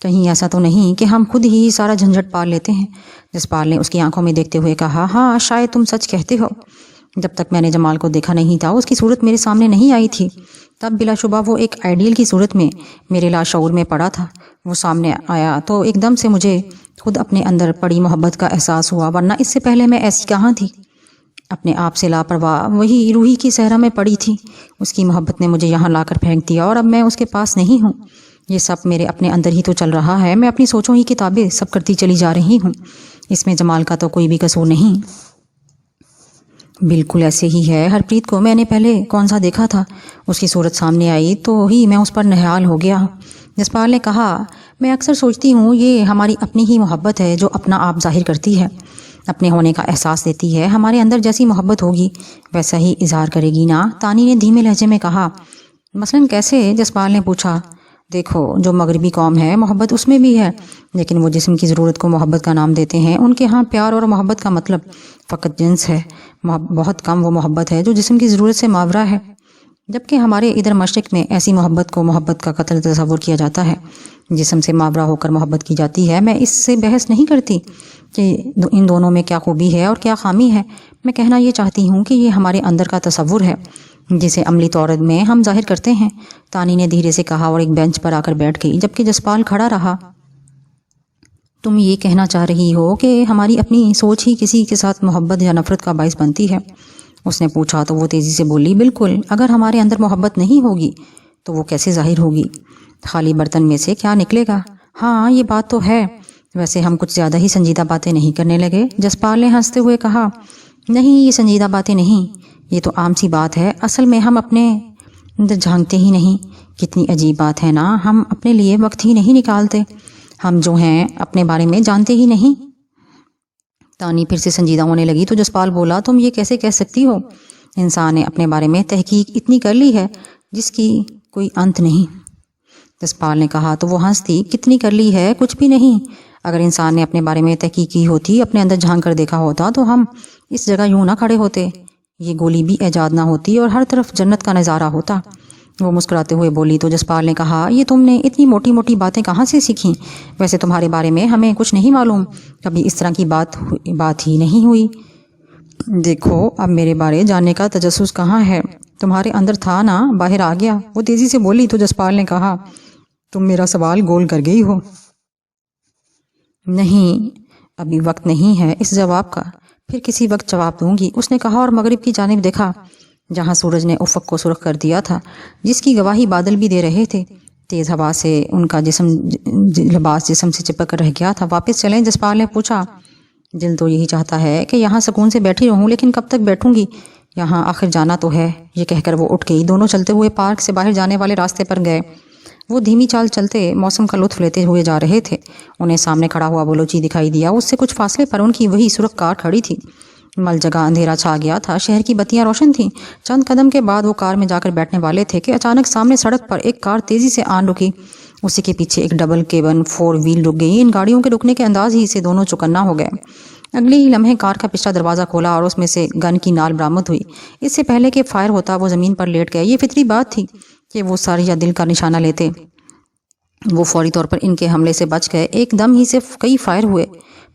کہیں ایسا تو نہیں کہ ہم خود ہی سارا جھنجھٹ پال لیتے ہیں۔ جسپال نے اس کی آنکھوں میں دیکھتے ہوئے کہا ہاں شاید تم سچ کہتے ہو، جب تک میں نے جمال کو دیکھا نہیں تھا، اس کی صورت میرے سامنے نہیں آئی تھی، تب بلا شبہ وہ ایک آئیڈیل کی صورت میں میرے لاشعور میں پڑا تھا، وہ سامنے آیا تو ایک دم سے مجھے خود اپنے اندر پڑی محبت کا احساس ہوا، ورنہ اس سے پہلے میں ایسی کہاں تھی، اپنے آپ سے لاپرواہ وہی روحی کی صحرا میں پڑی تھی، اس کی محبت نے مجھے یہاں لا کر پھینک دیا اور اب میں اس کے پاس نہیں ہوں، یہ سب میرے اپنے اندر ہی تو چل رہا ہے، میں اپنی سوچوں ہی کتابیں سب کرتی چلی جا رہی ہوں، اس میں جمال کا تو کوئی بھی قصور نہیں۔ بالکل ایسے ہی ہے، ہرپریت کو میں نے پہلے کون سا دیکھا تھا، اس کی صورت سامنے آئی تو ہی میں اس پر نہال ہو گیا۔ جسپال نے کہا میں اکثر سوچتی ہوں یہ ہماری اپنی ہی محبت ہے جو اپنا آپ ظاہر کرتی ہے، اپنے ہونے کا احساس دیتی ہے، ہمارے اندر جیسی محبت ہوگی ویسا ہی اظہار کرے گی نا، تانی نے دھیمے لہجے میں کہا۔ مثلاً کیسے؟ جسپال نے پوچھا۔ دیکھو جو مغربی قوم ہے محبت اس میں بھی ہے، لیکن وہ جسم کی ضرورت کو محبت کا نام دیتے ہیں، ان کے ہاں پیار اور محبت کا مطلب فقط جنس ہے، بہت کم وہ محبت ہے جو جسم کی ضرورت سے ماورا ہے، جبکہ ہمارے ادھر مشرق میں ایسی محبت کو محبت کا قتل تصور کیا جاتا ہے، جسم سے ماورا ہو کر محبت کی جاتی ہے۔ میں اس سے بحث نہیں کرتی کہ ان دونوں میں کیا خوبی ہے اور کیا خامی ہے، میں کہنا یہ چاہتی ہوں کہ یہ ہمارے اندر کا تصور ہے جسے عملی طور میں ہم ظاہر کرتے ہیں، تانی نے دھیرے سے کہا اور ایک بینچ پر آ کر بیٹھ گئی، جبکہ جسپال کھڑا رہا۔ تم یہ کہنا چاہ رہی ہو کہ ہماری اپنی سوچ ہی کسی کے ساتھ محبت یا نفرت کا باعث بنتی ہے؟ اس نے پوچھا تو وہ تیزی سے بولی بالکل، اگر ہمارے اندر محبت نہیں ہوگی تو وہ کیسے ظاہر ہوگی؟ خالی برتن میں سے کیا نکلے گا؟ ہاں یہ بات تو ہے، ویسے ہم کچھ زیادہ ہی سنجیدہ باتیں نہیں کرنے لگے؟ جسپال نے ہنستے ہوئے کہا نہیں یہ سنجیدہ باتیں نہیں، یہ تو عام سی بات ہے، اصل میں ہم اپنے اندر جھانکتے ہی نہیں، کتنی عجیب بات ہے نا، ہم اپنے لیے وقت ہی نہیں نکالتے، ہم جو ہیں اپنے بارے میں جانتے ہی نہیں۔ تانی پھر سے سنجیدہ ہونے لگی تو جسپال بولا تم یہ کیسے کہہ سکتی ہو؟ انسان نے اپنے بارے میں تحقیق اتنی کر لی ہے جس کی کوئی انت نہیں۔ جسپال نے کہا تو وہ ہنس دی، کتنی کر لی ہے؟ کچھ بھی نہیں۔ اگر انسان نے اپنے بارے میں تحقیق کی ہوتی، اپنے اندر جھانک کر دیکھا ہوتا تو ہم اس جگہ یوں نہ کھڑے ہوتے، یہ گولی بھی ایجاد نہ ہوتی اور ہر طرف جنت کا نظارہ ہوتا۔ وہ مسکراتے ہوئے بولی تو جسپال نے کہا یہ تم نے اتنی موٹی موٹی باتیں کہاں سے سیکھیں؟ ویسے تمہارے بارے میں ہمیں کچھ نہیں معلوم، کبھی اس طرح کی بات ہی نہیں ہوئی۔ دیکھو اب میرے بارے جاننے کا تجسس کہاں ہے؟ تمہارے اندر تھا نا، باہر آ گیا۔ وہ تیزی سے بولی تو جسپال نے کہا تم میرا سوال گول کر گئی ہو۔ نہیں، ابھی وقت نہیں ہے اس جواب کا، پھر کسی وقت جواب دوں گی، اس نے کہا اور مغرب کی جانب دیکھا جہاں سورج نے افق کو سرخ کر دیا تھا، جس کی گواہی بادل بھی دے رہے تھے۔ تیز ہوا سے ان کا لباس جسم سے چپک کر رہ گیا تھا۔ واپس چلیں؟ جسپال نے پوچھا۔ دل تو یہی چاہتا ہے کہ یہاں سکون سے بیٹھی رہوں، لیکن کب تک بیٹھوں گی؟ یہاں آخر جانا تو ہے۔ یہ کہہ کر وہ اٹھ گئی۔ دونوں چلتے ہوئے پارک سے باہر جانے والے راستے پر گئے۔ وہ دھیمی چال چلتے موسم کا لطف لیتے ہوئے جا رہے تھے۔ انہیں سامنے کھڑا ہوا بلوچی دکھائی دیا، اس سے کچھ فاصلے پر ان کی وہی سرخ کار کھڑی تھی۔ مل جگہ اندھیرا چھا گیا تھا، شہر کی بتیاں روشن تھیں۔ چند قدم کے بعد وہ کار میں جا کر بیٹھنے والے تھے کہ اچانک سامنے سڑک پر ایک کار تیزی سے آن رکی۔ اسی کے پیچھے ایک ڈبل کیبن 4 وہیل رک گئی۔ ان گاڑیوں کے رکنے کے انداز ہی سے دونوں چوکنا ہو گئے۔ اگلے ہی لمحے کار کا پچھلا دروازہ کھولا اور اس میں سے گن کی نال برآمد ہوئی۔ اس سے پہلے کہ فائر ہوتا وہ زمین پر لیٹ گئے۔ یہ فطری بات تھی کہ وہ سر یا دل کا نشانہ لیتے۔ وہ فوری طور پر ان کے حملے سے بچ گئے۔ ایک دم ہی سے کئی فائر ہوئے۔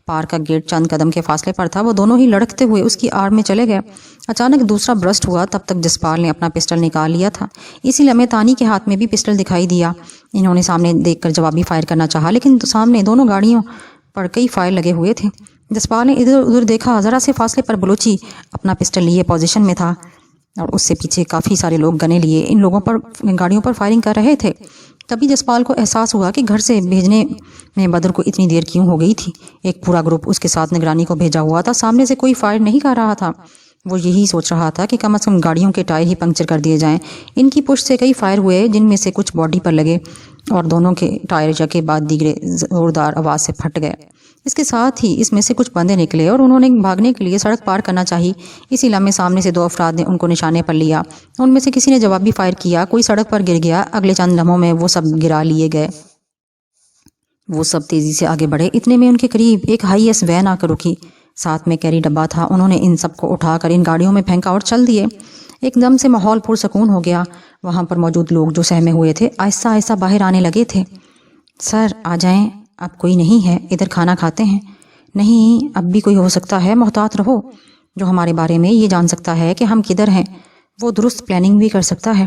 پارک کا گیٹ چند قدم کے فاصلے پر تھا۔ وہ دونوں ہی لڑکتے ہوئے اس کی آڑ میں چلے گئے۔ اچانک دوسرا برسٹ ہوا۔ تب تک جسپال نے اپنا پسٹل نکال لیا تھا۔ اسی لمحے تانی کے ہاتھ میں بھی پسٹل دکھائی دیا۔ انہوں نے سامنے دیکھ کر جوابی فائر کرنا چاہا، لیکن سامنے دونوں گاڑیوں پر کئی فائر لگے ہوئے تھے۔ جسپال نے ادھر ادھر دیکھا، ذرا سے فاصلے پر بلوچی اپنا پسٹل لیے پوزیشن میں تھا اور اس سے پیچھے کافی سارے لوگ گنے لیے ان لوگوں پر گاڑیوں پر فائرنگ کر رہے تھے۔ تبھی جسپال کو احساس ہوا کہ گھر سے بھیجنے میں بدر کو اتنی دیر کیوں ہو گئی تھی۔ ایک پورا گروپ اس کے ساتھ نگرانی کو بھیجا ہوا تھا، سامنے سے کوئی فائر نہیں کر رہا تھا۔ وہ یہی سوچ رہا تھا کہ کم از کم گاڑیوں کے ٹائر ہی پنکچر کر دیے جائیں۔ ان کی پشت سے کئی فائر ہوئے، جن میں سے کچھ باڈی پر لگے اور دونوں کے ٹائر یکے بعد دیگرے زوردار آواز سے پھٹ گئے۔ اس کے ساتھ ہی اس میں سے کچھ بندے نکلے اور انہوں نے بھاگنے کے لیے سڑک پار کرنا چاہی۔ اسی لمحے سامنے سے 2 افراد نے ان کو نشانے پر لیا۔ ان میں سے کسی نے جوابی فائر کیا، کوئی سڑک پر گر گیا۔ اگلے چند لمحوں میں وہ سب گرا لیے گئے۔ وہ سب تیزی سے آگے بڑھے۔ اتنے میں ان کے قریب ایک ہائی ایس وین آ کر رکی۔ ساتھ میں کیری ڈبہ تھا۔ انہوں نے ان سب کو اٹھا کر ان گاڑیوں میں پھینکا اور چل دیے۔ ایک دم سے ماحول پرسکون ہو گیا۔ وہاں پر موجود لوگ جو سہمے ہوئے تھے آہستہ آہستہ باہر آنے لگے تھے۔ سر آ جائیں، اب کوئی نہیں ہے، ادھر کھانا کھاتے ہیں۔ نہیں، اب بھی کوئی ہو سکتا ہے، محتاط رہو۔ جو ہمارے بارے میں یہ جان سکتا ہے کہ ہم کدھر ہیں، وہ درست پلاننگ بھی کر سکتا ہے۔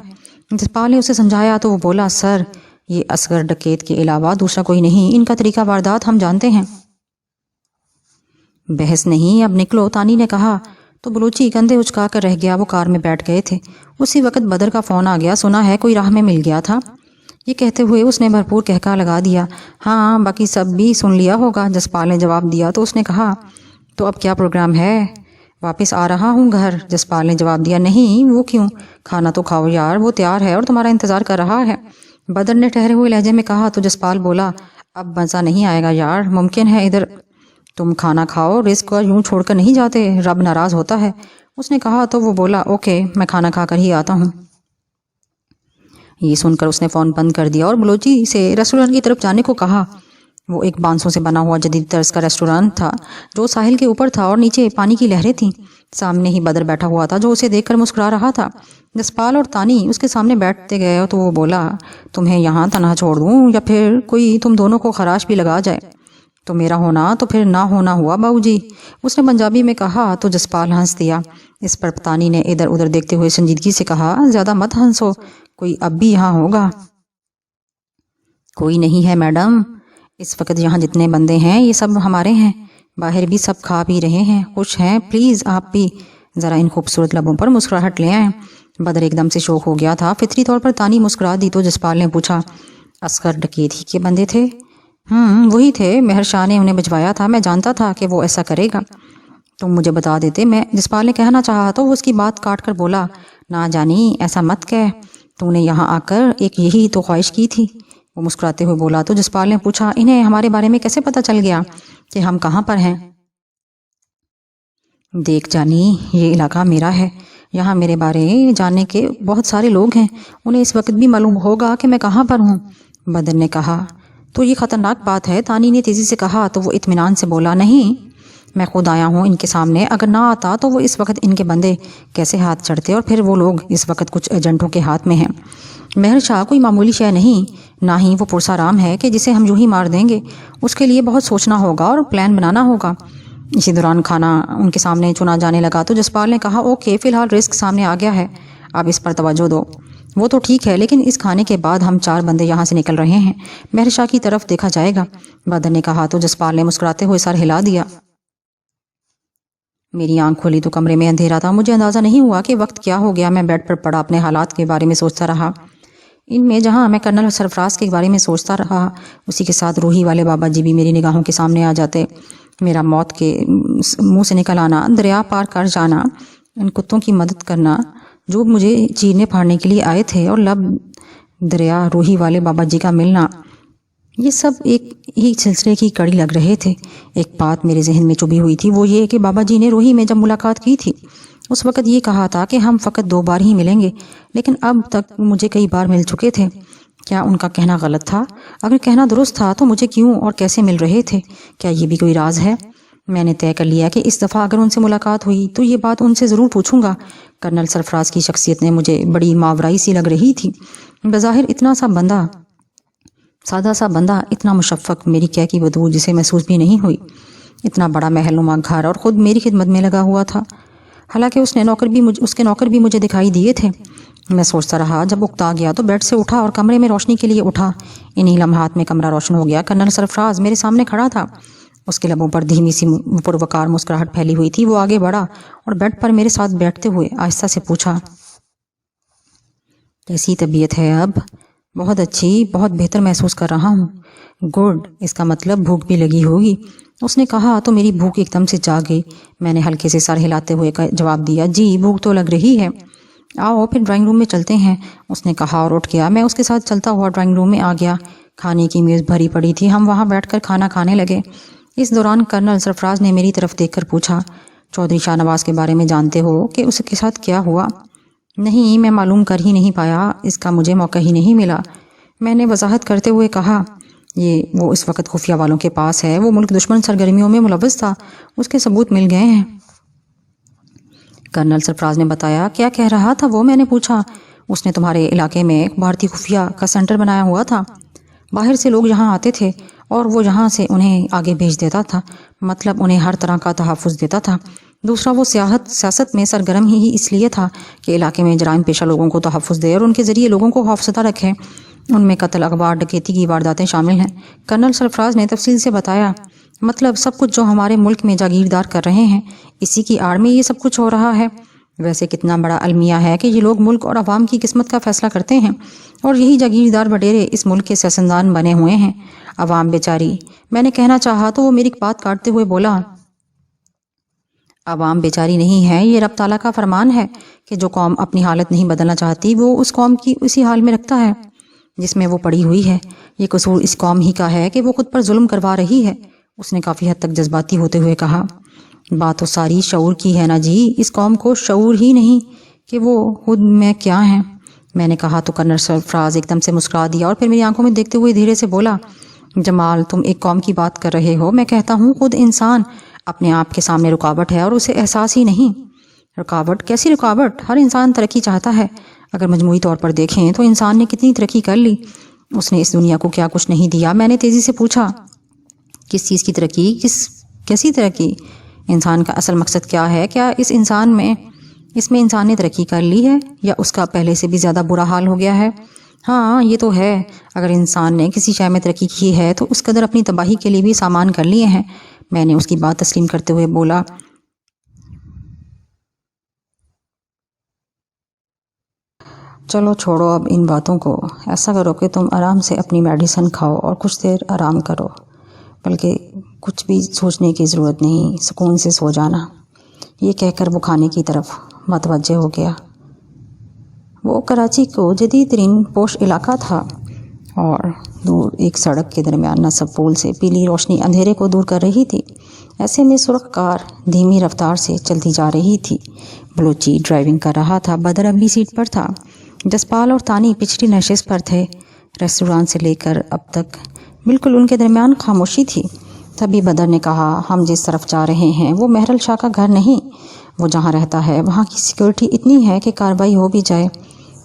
جسپال نے اسے سمجھایا تو وہ بولا سر یہ اصغر ڈکیت کے علاوہ دوسرا کوئی نہیں، ان کا طریقہ واردات ہم جانتے ہیں۔ بحث نہیں، اب نکلو، تانی نے کہا تو بلوچی کندھے اچکا کر رہ گیا۔ وہ کار میں بیٹھ گئے تھے۔ اسی وقت بدر کا فون آ گیا۔ سنا ہے کوئی راہ میں مل گیا تھا۔ یہ کہتے ہوئے اس نے بھرپور کہکا لگا دیا۔ ہاں، باقی سب بھی سن لیا ہوگا، جسپال نے جواب دیا تو اس نے کہا تو اب کیا پروگرام ہے؟ واپس آ رہا ہوں گھر، جسپال نے جواب دیا۔ نہیں، وہ کیوں؟ کھانا تو کھاؤ یار، وہ تیار ہے اور تمہارا انتظار کر رہا ہے، بدر نے ٹھہرے ہوئے لہجے میں کہا تو جسپال بولا اب مزہ نہیں آئے گا یار، ممکن ہے ادھر تم کھانا کھاؤ، رزق کو یوں چھوڑ کر نہیں جاتے، رب ناراض ہوتا ہے، اس نے کہا تو وہ بولا اوکے، میں کھانا کھا کر ہی آتا ہوں۔ یہ سن کر اس نے فون بند کر دیا اور بلوچی سے ریسٹورانٹ کی طرف جانے کو کہا۔ وہ ایک بانسوں سے بنا ہوا جدید طرز کا ریسٹورانٹ تھا جو ساحل کے اوپر تھا اور نیچے پانی کی لہریں تھیں۔ سامنے ہی بدر بیٹھا ہوا تھا جو اسے دیکھ کر مسکرا رہا تھا۔ جسپال اور تانی اس کے سامنے بیٹھتے گئے تو وہ بولا تمہیں یہاں تنہا چھوڑ دوں یا پھر کوئی تم دونوں کو خراش بھی لگا جائے؟ تو میرا ہونا تو پھر نہ ہونا ہوا باؤ جی، اس نے پنجابی میں کہا تو جسپال ہنس دیا۔ اس پر تانی نے ادھر ادھر دیکھتے ہوئے سنجیدگی سے کہا زیادہ مت ہنسو، کوئی اب بھی یہاں ہوگا؟ کوئی نہیں ہے میڈم، اس وقت یہاں جتنے بندے ہیں یہ سب ہمارے ہیں، باہر بھی سب کھا پی رہے ہیں، خوش ہیں، پلیز آپ بھی ذرا ان خوبصورت لبوں پر مسکراہٹ لے آئیں۔ بدر ایک دم سے شوق ہو گیا تھا۔ فطری طور پر تانی مسکرا دی تو جسپال نے پوچھا اصغر ڈکیت ہی کے بندے تھے؟ وہی تھے، مہر شاہ نے انہیں بھجوایا تھا، میں جانتا تھا کہ وہ ایسا کرے گا، تم مجھے بتا دیتے، میں جسپال نے کہنا چاہا تو وہ اس کی بات کاٹ کر بولا نہ جانی ایسا مت کہہ، تو نے یہاں آ کر ایک یہی تو خواہش کی تھی۔ وہ مسکراتے ہوئے بولا تو جسپال نے پوچھا انہیں ہمارے بارے میں کیسے پتہ چل گیا کہ ہم کہاں پر ہیں؟ دیکھ جانی، یہ علاقہ میرا ہے، یہاں میرے بارے جاننے کے بہت سارے لوگ ہیں، انہیں اس وقت بھی معلوم ہوگا کہ میں کہاں پر ہوں۔ بدر نے کہا، تو یہ خطرناک بات ہے۔ تانی نے تیزی سے کہا تو وہ اطمینان سے بولا، نہیں، میں خود آیا ہوں ان کے سامنے، اگر نہ آتا تو وہ اس وقت ان کے بندے کیسے ہاتھ چڑھتے، اور پھر وہ لوگ اس وقت کچھ ایجنٹوں کے ہاتھ میں ہیں۔ مہر شاہ کوئی معمولی شے نہیں، نہ ہی وہ پرسا رام ہے کہ جسے ہم یوں ہی مار دیں گے، اس کے لیے بہت سوچنا ہوگا اور پلان بنانا ہوگا۔ اسی دوران کھانا ان کے سامنے چنا جانے لگا تو جسپال نے کہا، اوکے، فی الحال رزق سامنے آ گیا ہے، اب اس پر توجہ دو۔ وہ تو ٹھیک ہے، لیکن اس کھانے کے بعد ہم 4 بندے یہاں سے نکل رہے ہیں، مہر شاہ کی طرف دیکھا جائے گا۔ بدر نے کہا تو جسپال نے مسکراتے ہوئے سر ہلا دیا۔ میری آنکھ کھلی تو کمرے میں اندھیرا تھا، مجھے اندازہ نہیں ہوا کہ وقت کیا ہو گیا۔ میں بیڈ پر پڑا اپنے حالات کے بارے میں سوچتا رہا۔ ان میں جہاں میں کرنل سرفراز کے بارے میں سوچتا رہا، اسی کے ساتھ روحی والے بابا جی بھی میری نگاہوں کے سامنے آ جاتے۔ میرا موت کے منہ سے نکل آنا، دریا پار کر جانا، ان کتوں کی مدد کرنا جو مجھے چیرنے پھاڑنے کے لیے آئے تھے، اور لب دریا روحی والے بابا جی کا ملنا، یہ سب ایک ہی سلسلے کی کڑی لگ رہے تھے۔ ایک بات میرے ذہن میں چبھی ہوئی تھی، وہ یہ کہ بابا جی نے روحی میں جب ملاقات کی تھی اس وقت یہ کہا تھا کہ ہم فقط 2 بار ہی ملیں گے، لیکن اب تک مجھے کئی بار مل چکے تھے۔ کیا ان کا کہنا غلط تھا؟ اگر کہنا درست تھا تو مجھے کیوں اور کیسے مل رہے تھے؟ کیا یہ بھی کوئی راز ہے؟ میں نے طے کر لیا کہ اس دفعہ اگر ان سے ملاقات ہوئی تو یہ بات ان سے ضرور پوچھوں گا۔ کرنل سرفراز کی شخصیت نے مجھے بڑی ماورائی سی لگ رہی تھی۔ بظاہر اتنا سا بندہ، سادہ سا بندہ، اتنا مشفق، میری کیا کی بدبو جسے محسوس بھی نہیں ہوئی، اتنا بڑا محل نما گھر، اور خود میری خدمت میں لگا ہوا تھا، حالانکہ اس کے نوکر بھی مجھے دکھائی دیے تھے۔ میں سوچتا رہا، جب اکتا گیا تو بیڈ سے اٹھا اور کمرے میں روشنی کے لیے اٹھا۔ انہی لمحات میں کمرہ روشن ہو گیا۔ کرنل سرفراز میرے سامنے کھڑا تھا، اس کے لبوں پر دھیمی سی پروکار مسکراہٹ پھیلی ہوئی تھی۔ وہ آگے بڑھا اور بیڈ پر میرے ساتھ بیٹھتے ہوئے آہستہ سے پوچھا، کیسی طبیعت ہے اب؟ بہت اچھی، بہت بہتر محسوس کر رہا ہوں۔ گڈ، اس کا مطلب بھوک بھی لگی ہوگی، اس نے کہا تو میری بھوک ایک دم سے جاگ گئی۔ میں نے ہلکے سے سر ہلاتے ہوئے جواب دیا، جی بھوک تو لگ رہی ہے۔ آؤ پھر ڈرائنگ روم میں چلتے ہیں، اس نے کہا اور اٹھ گیا۔ میں اس کے ساتھ چلتا ہوا ڈرائنگ روم میں آ گیا۔ کھانے کی میز بھری پڑی تھی، ہم وہاں بیٹھ کر کھانا کھانے لگے۔ اس دوران کرنل سرفراز نے میری طرف دیکھ کر پوچھا، چودھری شاہ نواز کے بارے میں جانتے ہو کہ اس کے ساتھ کیا ہوا؟ نہیں، میں معلوم کر ہی نہیں پایا، اس کا مجھے موقع ہی نہیں ملا، میں نے وضاحت کرتے ہوئے کہا۔ وہ اس وقت خفیہ والوں کے پاس ہے، وہ ملک دشمن سرگرمیوں میں ملوث تھا، اس کے ثبوت مل گئے ہیں۔ کرنل سرفراز نے بتایا۔ کیا کہہ رہا تھا وہ؟ میں نے پوچھا۔ اس نے تمہارے علاقے میں ایک بھارتی خفیہ کا سینٹر بنایا ہوا تھا، باہر سے لوگ یہاں آتے تھے اور وہ یہاں سے انہیں آگے بھیج دیتا تھا، مطلب انہیں ہر طرح کا تحفظ دیتا تھا۔ دوسرا، وہ سیاست میں سرگرم ہی اس لیے تھا کہ علاقے میں جرائم پیشہ لوگوں کو تحفظ دے اور ان کے ذریعے لوگوں کو خوفزدہ رکھے، ان میں قتل، اغوا، ڈکیتی کی وارداتیں شامل ہیں۔ کرنل سرفراز نے تفصیل سے بتایا، مطلب سب کچھ جو ہمارے ملک میں جاگیردار کر رہے ہیں، اسی کی آڑ میں یہ سب کچھ ہو رہا ہے۔ ویسے کتنا بڑا المیہ ہے کہ یہ لوگ ملک اور عوام کی قسمت کا فیصلہ کرتے ہیں، اور یہی جاگیردار وڈیرے اس ملک کے سیاستدان بنے ہوئے ہیں۔ عوام بیچاری، میں نے کہنا چاہا تو وہ میری بات کاٹتے ہوئے بولا، عوام بیچاری نہیں ہے، یہ رب تعالیٰ کا فرمان ہے کہ جو قوم اپنی حالت نہیں بدلنا چاہتی وہ اس قوم کی اسی حال میں رکھتا ہے جس میں وہ پڑی ہوئی ہے۔ یہ قصور اس قوم ہی کا ہے کہ وہ خود پر ظلم کروا رہی ہے، اس نے کافی حد تک جذباتی ہوتے ہوئے کہا۔ بات تو ساری شعور کی ہے نا جی، اس قوم کو شعور ہی نہیں کہ وہ خود میں کیا ہیں۔ میں نے کہا تو کرنل سرفراز ایک دم سے مسکرا دیا اور پھر میری آنکھوں میں دیکھتے ہوئے دھیرے سے بولا، جمال، تم ایک قوم کی بات کر رہے ہو، میں کہتا ہوں خود انسان اپنے آپ کے سامنے رکاوٹ ہے اور اسے احساس ہی نہیں۔ رکاوٹ؟ کیسی رکاوٹ؟ ہر انسان ترقی چاہتا ہے، اگر مجموعی طور پر دیکھیں تو انسان نے کتنی ترقی کر لی، اس نے اس دنیا کو کیا کچھ نہیں دیا۔ میں نے تیزی سے پوچھا، کس چیز کی ترقی؟ کیسی ترقی؟ انسان کا اصل مقصد کیا ہے؟ کیا اس میں انسان نے ترقی کر لی ہے یا اس کا پہلے سے بھی زیادہ برا حال ہو گیا ہے؟ ہاں یہ تو ہے، اگر انسان نے کسی شے میں ترقی کی ہے تو اس قدر اپنی تباہی کے لیے بھی سامان کر لیے ہیں۔ میں نے اس کی بات تسلیم کرتے ہوئے بولا، چلو چھوڑو اب ان باتوں کو، ایسا کرو کہ تم آرام سے اپنی میڈیسن کھاؤ اور کچھ دیر آرام کرو، بلکہ کچھ بھی سوچنے کی ضرورت نہیں، سکون سے سو جانا۔ یہ کہہ کر وہ کھانے کی طرف متوجہ ہو گیا۔ وہ کراچی کو جدید ترین پوش علاقہ تھا اور دور ایک سڑک کے درمیان نصب پول سے پیلی روشنی اندھیرے کو دور کر رہی تھی۔ ایسے میں سرخ کار دھیمی رفتار سے چلتی جا رہی تھی۔ بلوچی ڈرائیونگ کر رہا تھا، بدر اگلی سیٹ پر تھا، جسپال اور تانی پچھلی نشست پر تھے۔ ریسٹوران سے لے کر اب تک بالکل ان کے درمیان خاموشی تھی۔ تبھی بدر نے کہا، ہم جس طرف جا رہے ہیں وہ مہرل شاہ کا گھر نہیں۔ وہ جہاں رہتا ہے وہاں کی سیکورٹی اتنی ہے کہ کارروائی ہو بھی جائے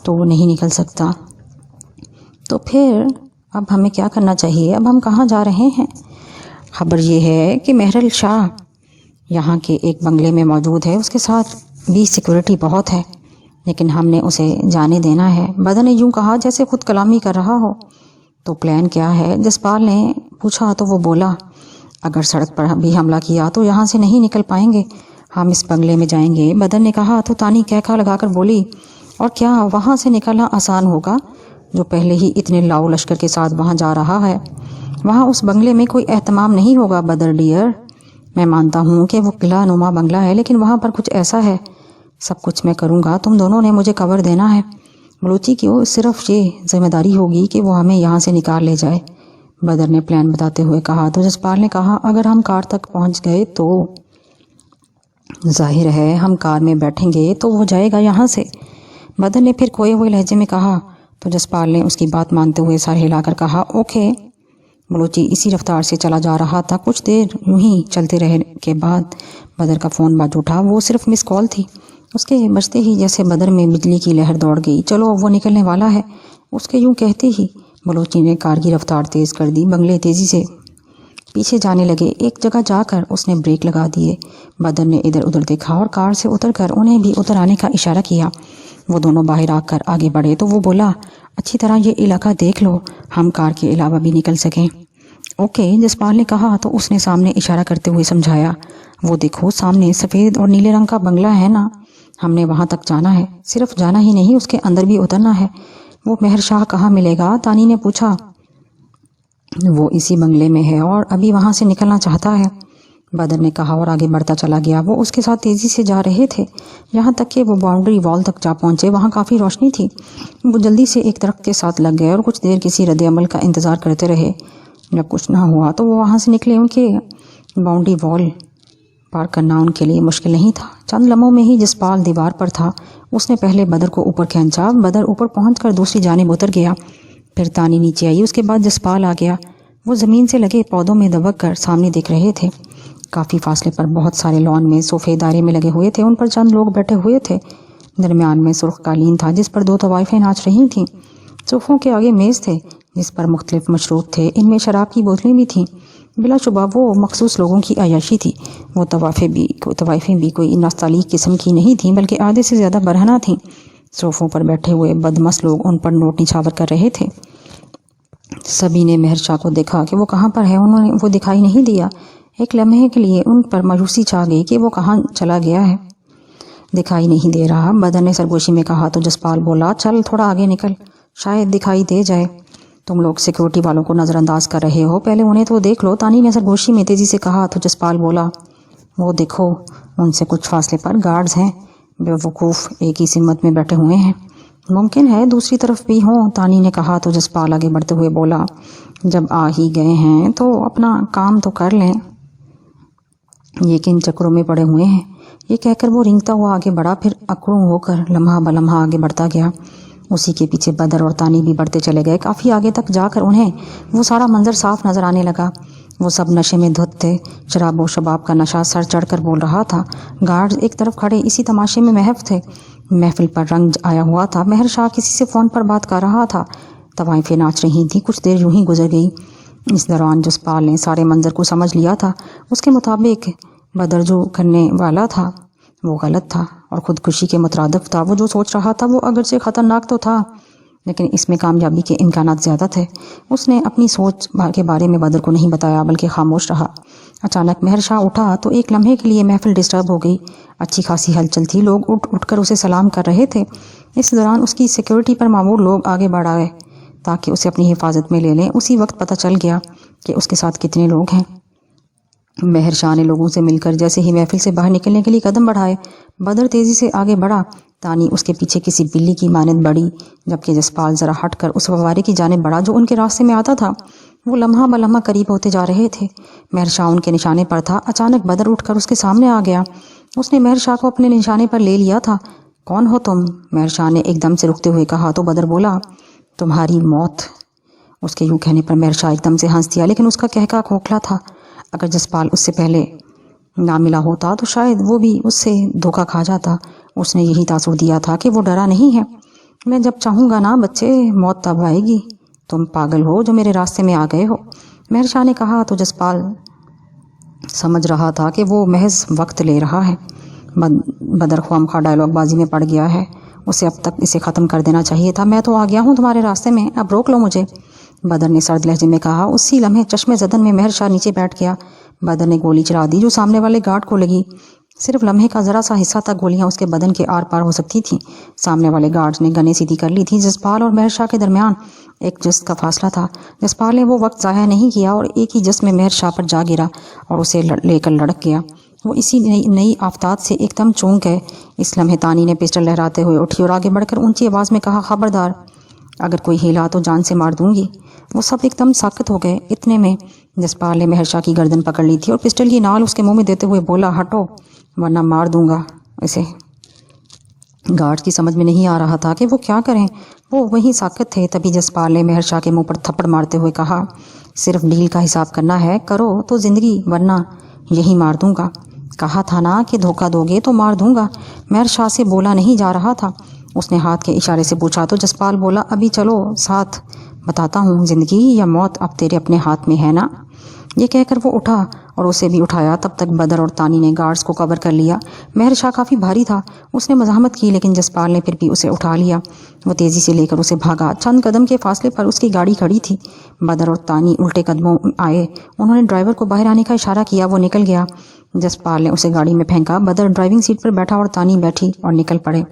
تو وہ نہیں نکل سکتا۔ تو پھر اب ہمیں کیا کرنا چاہیے؟ اب ہم کہاں جا رہے ہیں؟ خبر یہ ہے کہ مہرل شاہ یہاں کے ایک بنگلے میں موجود ہے، اس کے ساتھ بھی سیکورٹی بہت ہے، لیکن ہم نے اسے جانے دینا ہے۔ بدر نے یوں کہا جیسے خود کلامی کر رہا ہو۔ تو پلان کیا ہے؟ جسپال نے پوچھا تو وہ بولا، اگر سڑک پر بھی حملہ کیا تو یہاں سے نہیں نکل پائیں گے، ہم اس بنگلے میں جائیں گے۔ بدر نے کہا تو تانی کہکھا لگا کر بولی، اور کیا وہاں سے نکلنا آسان ہوگا جو پہلے ہی اتنے لاؤ لشکر کے ساتھ وہاں جا رہا ہے؟ وہاں اس بنگلے میں کوئی اہتمام نہیں ہوگا بدر ڈیئر، میں مانتا ہوں کہ وہ قلعہ نما بنگلہ ہے، لیکن وہاں پر کچھ ایسا ہے، سب کچھ میں کروں گا، تم دونوں نے مجھے کور دینا ہے۔ بلوچی کی صرف یہ ذمہ داری ہوگی کہ وہ ہمیں یہاں سے نکال لے جائے، بدر نے پلان بتاتے ہوئے کہا۔ تو جسپال نے کہا، اگر ہم کار تک پہنچ گئے تو ظاہر ہے ہم کار میں بیٹھیں گے تو وہ جائے گا یہاں سے، بدر نے پھر کھوئے ہوئے لہجے میں کہا۔ تو جسپال نے اس کی بات مانتے ہوئے سر ہلا کر کہا، اوکے۔ بلوچی اسی رفتار سے چلا جا رہا تھا۔ کچھ دیر یوں ہی چلتے رہنے کے بعد بدر کا فون بج اٹھا۔ وہ صرف مس کال تھی۔ اس کے بجتے ہی جیسے بدر میں بجلی کی لہر دوڑ گئی۔ چلو وہ نکلنے والا ہے، اس کے یوں کہتے ہی بلوچی نے کار کی رفتار تیز کر دی۔ بنگلے تیزی سے پیچھے جانے لگے۔ ایک جگہ جا کر اس نے بریک لگا دیے۔ بدر نے ادھر ادھر دیکھا اور کار سے اتر کر انہیں بھی اتر آنے کا اشارہ کیا۔ وہ دونوں باہر آ کر آگے بڑھے تو وہ بولا، اچھی طرح یہ علاقہ دیکھ لو، ہم کار کے علاوہ بھی نکل سکیں۔ اوکے، جسپال نے کہا تو اس نے سامنے اشارہ کرتے ہوئے سمجھایا، وہ دیکھو سامنے سفید اور نیلے رنگ کا بنگلہ ہے نا، ہم نے وہاں تک جانا ہے، صرف جانا ہی نہیں اس کے اندر بھی اترنا ہے۔ وہ مہر شاہ کہاں ملے گا؟ تانی نے پوچھا۔ وہ اسی بنگلے میں ہے اور ابھی وہاں سے نکلنا چاہتا ہے، بدر نے کہا اور آگے بڑھتا چلا گیا۔ وہ اس کے ساتھ تیزی سے جا رہے تھے، یہاں تک کہ وہ باؤنڈری وال تک جا پہنچے۔ وہاں کافی روشنی تھی۔ وہ جلدی سے ایک درخت کے ساتھ لگ گئے اور کچھ دیر کسی رد عمل کا انتظار کرتے رہے۔ جب کچھ نہ ہوا تو وہ وہاں سے نکلے۔ ان کے باؤنڈری وال پار کرنا ان کے لیے مشکل نہیں تھا۔ چند لمحوں میں ہی جسپال دیوار پر تھا۔ اس نے پہلے بدر کو اوپر کھینچا۔ بدر اوپر پہنچ کر دوسری جانب اتر گیا، پھر تانی نیچے آئی، اس کے بعد جسپال آ گیا۔ وہ زمین سے لگے پودوں میں دبک کر سامنے دیکھ رہے تھے۔ کافی فاصلے پر بہت سارے لان میں صوفے دائرے میں لگے ہوئے تھے، ان پر چند لوگ بیٹھے ہوئے تھے۔ درمیان میں سرخ قالین تھا جس پر دو طوائفیں ناچ رہی تھیں۔ صوفوں کے آگے میز تھے جس پر مختلف مشروب تھے، ان میں شراب کی بوتلیں بھی تھیں۔ بلا شبہ وہ مخصوص لوگوں کی عیاشی تھی۔ وہ طوائفیں بھی کوئی نستعلیق قسم کی نہیں تھیں بلکہ آدھے سے زیادہ برہنہ تھیں۔ صوفوں پر بیٹھے ہوئے بدمست لوگ ان پر نوٹ نچھاور کر رہے تھے۔ سبھی نے مہر شاہ کو دیکھا کہ وہ کہاں پر ہے، انہوں نے وہ دکھائی نہیں دیا۔ ایک لمحے کے لیے ان پر مایوسی چھا گئی کہ وہ کہاں چلا گیا ہے، دکھائی نہیں دے رہا۔ بدر نے سرگوشی میں کہا تو جسپال بولا، چل تھوڑا آگے نکل، شاید دکھائی دے جائے۔ تم لوگ سیکورٹی والوں کو نظر انداز کر رہے ہو، پہلے انہیں تو دیکھ لو، تانی نے سرگوشی میں تیزی سے کہا تو جسپال بولا، وہ دیکھو ان سے کچھ فاصلے پر گارڈز ہیں، بے وقوف ایک ہی سمت میں بیٹھے ہوئے ہیں، ممکن ہے دوسری طرف بھی ہوں، تانی نے کہا تو جسپال آگے بڑھتے ہوئے بولا، جب آ ہی گئے ہیں تو اپنا کام تو کر لیں، یہ کن چکروں میں پڑے ہوئے ہیں۔ یہ کہہ کر وہ رینگتا ہوا آگے بڑھا، پھر اکڑوں ہو کر لمحہ بلمحہ آگے بڑھتا گیا۔ اسی کے پیچھے بدر اور تانی بھی بڑھتے چلے گئے۔ کافی آگے تک جا کر انہیں وہ سارا منظر صاف نظر آنے لگا۔ وہ سب نشے میں دھت تھے، شراب و شباب کا نشہ سر چڑھ کر بول رہا تھا۔ گارڈز ایک طرف کھڑے اسی تماشے میں محو تھے۔ محفل پر رنگ آیا ہوا تھا۔ مہر شاہ کسی سے فون پر بات کر رہا تھا، طوائفیں ناچ رہی تھیں۔ کچھ دیر یوں ہی گزر گئی۔ اس دوران جسپال نے سارے منظر کو سمجھ لیا تھا۔ اس کے مطابق بدر جو کرنے والا تھا وہ غلط تھا اور خودکشی کے مترادف تھا۔ وہ جو سوچ رہا تھا وہ اگرچہ خطرناک تو تھا، لیکن اس میں کامیابی کے امکانات زیادہ تھے۔ اس نے اپنی سوچ کے بارے میں بدر کو نہیں بتایا بلکہ خاموش رہا۔ اچانک مہر شاہ اٹھا تو ایک لمحے کے لیے محفل ڈسٹرب ہو گئی۔ اچھی خاصی ہلچل تھی، لوگ اٹھ کر اسے سلام کر رہے تھے۔ اس دوران اس کی سیکورٹی پر مامور لوگ آگے بڑھ آئے تاکہ اسے اپنی حفاظت میں لے لیں۔ اسی وقت پتہ چل گیا کہ اس کے ساتھ کتنے لوگ ہیں۔ مہر شاہ نے لوگوں سے مل کر جیسے ہی محفل سے باہر نکلنے کے لیے قدم بڑھائے، بدر تیزی سے آگے بڑھا تانی اس کے پیچھے کسی بلی کی مانند بڑی، جبکہ جسپال ذرا ہٹ کر اس فوارے کی جانب بڑھا جو ان کے راستے میں آتا تھا۔ وہ لمحہ بلمحہ قریب ہوتے جا رہے تھے۔ مہر شاہ ان کے نشانے پر تھا۔ اچانک بدر اٹھ کر اس کے سامنے آ گیا۔ اس نے مہر شاہ کو اپنے نشانے پر لے لیا تھا۔ کون ہو تم؟ مہر شاہ نے ایک دم سے رکتے ہوئے کہا تو بدر بولا، تمہاری موت۔ اس کے یوں کہنے پر مہر شاہ ایک دم سے ہنس دیا، لیکن اس کا کہکا کھوکھلا تھا۔ اگر جسپال اس سے پہلے نہ ملا ہوتا تو شاید وہ بھی اس سے دھوکا کھا جاتا۔ اس نے یہی تاثر دیا تھا کہ وہ ڈرا نہیں ہے۔ میں جب چاہوں گا نا بچے، موت تب آئے گی۔ تم پاگل ہو جو میرے راستے میں آ گئے ہو، مہر شاہ نے کہا تو جسپال سمجھ رہا تھا کہ وہ محض وقت لے رہا ہے۔ بدر خواہ ڈائلاگ بازی میں پڑ گیا ہے، اسے اب تک اسے ختم کر دینا چاہیے تھا۔ میں تو آ گیا ہوں تمہارے راستے میں، اب روک لو مجھے، بدر نے سرد لہجے میں کہا۔ اسی لمحے چشمے زدن میں مہر شاہ نیچے بیٹھ گیا۔ بدر نے گولی چلا دی جو سامنے والے گارڈ کو لگی۔ صرف لمحے کا ذرا سا حصہ تک گولیاں اس کے بدن کے آر پار ہو سکتی تھیں۔ سامنے والے گارڈز نے گنیں سیدھی کر لی تھی۔ جسپال اور مہر شاہ کے درمیان ایک جست کا فاصلہ تھا۔ جسپال نے وہ وقت ضائع نہیں کیا اور ایک ہی جست میں مہر شاہ پر جا گرا اور اسے لے کر لڑک گیا۔ وہ اسی نئی آفتات سے ایک دم چونک گئے۔ اس لمحے تانی نے پسٹل لہراتے ہوئے اٹھی اور آگے بڑھ کر اونچی آواز میں کہا، خبردار، اگر کوئی ہلا تو جان سے مار دوں گی۔ وہ سب ایک دم ساکت ہو گئے۔ اتنے میں جسپال نے مہر شاہ کی گردن پکڑ لی تھی اور پسٹل کی نال اس کے منہ میں دیتے ہوئے بولا، ہٹو ورنہ مار دوں گا اسے۔ گارڈ کی سمجھ میں نہیں آ رہا تھا کہ وہ کیا کریں، وہ وہیں ساکت تھے۔ تبھی جسپال نے مہر شاہ کے منہ پر تھپڑ مارتے ہوئے کہا، صرف ڈیل کا حساب کرنا ہے، کرو تو زندگی ورنہ یہی مار دوں گا۔ کہا تھا نا کہ دھوکہ دو گے تو مار دوں گا۔ مہر شاہ سے بولا نہیں جا رہا تھا۔ اس نے ہاتھ کے اشارے سے پوچھا تو جسپال بولا، ابھی چلو ساتھ بتاتا ہوں، زندگی یا موت اب تیرے اپنے ہاتھ میں ہے نا۔ یہ کہہ کر وہ اٹھا اور اسے بھی اٹھایا۔ تب تک بدر اور تانی نے گارڈز کو کور کر لیا۔ مہر شاہ کافی بھاری تھا، اس نے مزاحمت کی لیکن جسپال نے پھر بھی اسے اٹھا لیا۔ وہ تیزی سے لے کر اسے بھاگا۔ چند قدم کے فاصلے پر اس کی گاڑی کھڑی تھی۔ بدر اور تانی الٹے قدموں آئے۔ انہوں نے ڈرائیور کو باہر آنے کا اشارہ کیا، وہ نکل گیا۔ جسپال نے اسے گاڑی میں پھینکا۔ بدر ڈرائیونگ سیٹ پر بیٹھا اور تانی بیٹھی اور نکل پڑے۔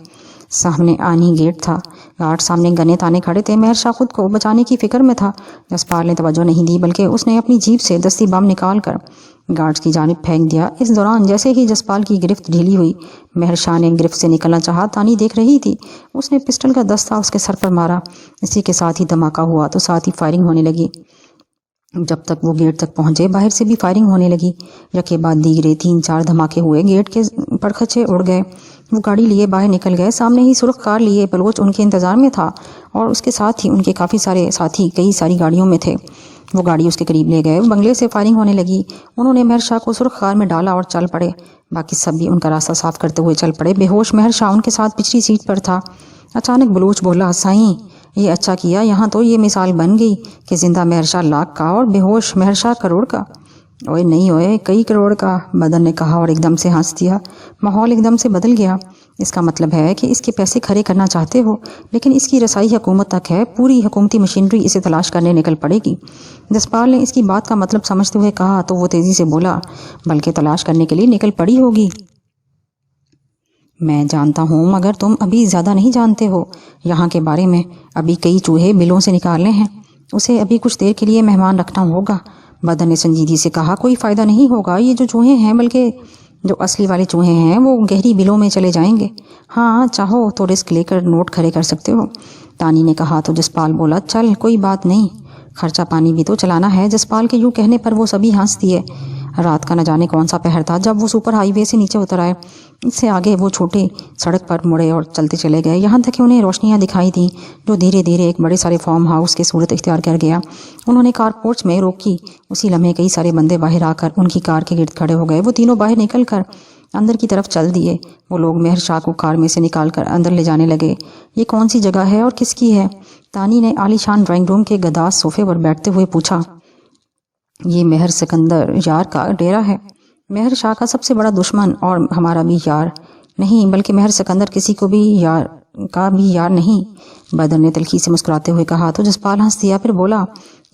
سامنے آنی گیٹ تھا۔ گارڈ سامنے گنے تانے کھڑے تھے۔ مہر شاہ خود کو بچانے کی فکر میں تھا۔ جسپال نے توجہ نہیں دی بلکہ اس نے اپنی جیب سے دستی بم نکال کر گارڈز کی جانب پھینک دیا۔ اس دوران جیسے ہی جسپال کی گرفت ڈھیلی ہوئی، مہر شاہ نے گرفت سے نکلنا چاہا۔ تانی دیکھ رہی تھی۔ اس نے پسٹل کا دستہ اس کے سر پر مارا۔ اسی کے ساتھ ہی دھماکہ ہوا تو ساتھ ہی فائرنگ ہونے لگی۔ جب تک وہ گیٹ تک پہنچے باہر سے بھی فائرنگ ہونے لگی۔ یکے بعد دیگرے 3-4 دھماکے ہوئے۔ گیٹ کے پرخچے اڑ گئے۔ وہ گاڑی لیے باہر نکل گئے۔ سامنے ہی سرخ کار لیے بلوچ ان کے انتظار میں تھا اور اس کے ساتھ ہی ان کے کافی سارے ساتھی کئی ساری گاڑیوں میں تھے۔ وہ گاڑی اس کے قریب لے گئے۔ بنگلے سے فائرنگ ہونے لگی۔ انہوں نے مہر شاہ کو سرخ کار میں ڈالا اور چل پڑے۔ باقی سب بھی ان کا راستہ صاف کرتے ہوئے چل پڑے۔ بے ہوش مہر شاہ ان کے ساتھ پچھلی سیٹ پر تھا۔ اچانک بلوچ بولا، سائیں یہ اچھا کیا، یہاں تو یہ مثال بن گئی کہ زندہ مہر شاہ لاکھ کا اور بے ہوش مہر شاہ کروڑ کا۔ اوئے نہیں ہوئے، کئی کروڑ کا، بدر نے کہا اور ایک دم سے ہنس دیا۔ ماحول ایک دم سے بدل گیا۔ اس کا مطلب ہے کہ اس کے پیسے کھڑے کرنا چاہتے ہو، لیکن اس کی رسائی حکومت تک ہے، پوری حکومتی مشینری اسے تلاش کرنے نکل پڑے گی۔ جسپال نے اس کی بات کا مطلب سمجھتے ہوئے کہا تو وہ تیزی سے بولا، بلکہ تلاش کرنے کے لیے نکل پڑی ہوگی۔ میں جانتا ہوں مگر تم ابھی زیادہ نہیں جانتے ہو یہاں کے بارے میں۔ ابھی کئی چوہے بلوں سے نکالنے ہیں، اسے ابھی کچھ دیر کے لیے مہمان رکھنا ہوگا۔ بدر نے سنجیدگی سے کہا، کوئی فائدہ نہیں ہوگا، یہ جو چوہے ہیں بلکہ جو اصلی والے چوہے ہیں وہ گہری بلوں میں چلے جائیں گے۔ ہاں چاہو تو رسک لے کر نوٹ کھڑے کر سکتے ہو، تانی نے کہا تو جسپال بولا، چل کوئی بات نہیں، خرچہ پانی بھی تو چلانا ہے۔ جسپال کے یوں کہنے پر وہ سبھی ہنس دیے۔ رات کا نہ جانے کون سا پہر تھا جب وہ سپر ہائی وے سے نیچے اتر آئے۔ اس سے آگے وہ چھوٹے سڑک پر مڑے اور چلتے چلے گئے، یہاں تک کہ انہیں روشنیاں دکھائی دیں جو دھیرے دھیرے ایک بڑے سارے فارم ہاؤس کی صورت اختیار کر گیا۔ انہوں نے کار پورچ میں روکی۔ اسی لمحے کئی سارے بندے باہر آ کر ان کی کار کے گرد کھڑے ہو گئے۔ وہ تینوں باہر نکل کر اندر کی طرف چل دیے۔ وہ لوگ مہر شاہ کو کار میں سے نکال کر اندر لے جانے لگے۔ یہ کون سی جگہ ہے اور کس کی ہے؟ تانی نے عالی شان ڈرائنگ روم کے گداز صوفے پر بیٹھتے ہوئے پوچھا۔ یہ مہر سکندر یار کا ڈیرا ہے۔ مہر شاہ کا سب سے بڑا دشمن اور ہمارا بھی یار نہیں، بلکہ مہر سکندر کسی کو بھی یار نہیں، بدر نے تلخی سے مسکراتے ہوئے کہا تو جسپال ہنس دیا، پھر بولا،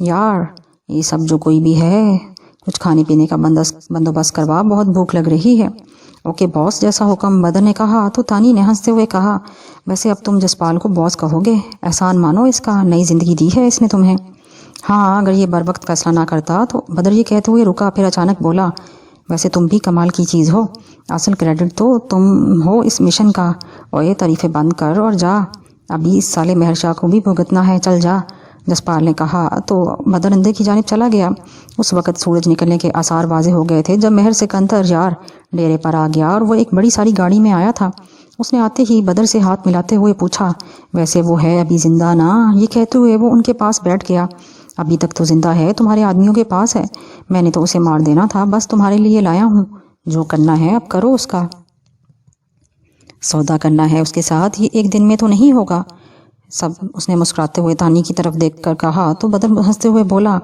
یار یہ سب جو کوئی بھی ہے، کچھ کھانے پینے کا بندوبست کروا، بہت بھوک لگ رہی ہے۔ اوکے باس، جیسا حکم، بدر نے کہا تو تانی نے ہنستے ہوئے کہا، ویسے اب تم جسپال کو باس کہو گے، احسان مانو اس کا، نئی زندگی دی ہے اس نے تمہیں۔ ہاں اگر یہ بر وقت فیصلہ نہ کرتا تو، بدر یہ کہتے ہوئے رکا، پھر اچانک بولا، ویسے تم بھی کمال کی چیز ہو، اصل کریڈٹ تو تم ہو اس مشن کا۔ اور یہ تعریفیں بند کر اور جا، ابھی اس سالے مہر شاہ کو بھی بھگتنا ہے، چل جا، جسپال نے کہا تو بدر اندر کی جانب چلا گیا۔ اس وقت سورج نکلنے کے آثار واضح ہو گئے تھے جب مہر سکندر یار ڈیرے پر آ گیا اور وہ ایک بڑی ساری گاڑی میں آیا تھا۔ اس نے آتے ہی بدر سے ہاتھ ملاتے ہوئے پوچھا، ویسے وہ ہے ابھی زندہ نا؟ یہ کہتے ہوئے وہ ان کے پاس بیٹھ گیا۔ ابھی تک تو زندہ ہے، تمہارے آدمیوں کے پاس ہے، میں نے تو اسے مار دینا تھا، بس تمہارے لیے لایا ہوں، جو کرنا ہے اب کرو، اس کا سودا کرنا ہے اس کے ساتھ، یہ ایک دن میں تو نہیں ہوگا۔ سب اس نے مسکراتے ہوئے تانی کی طرف دیکھ کر کہا تو بدر ہنستے ہوئے بولا،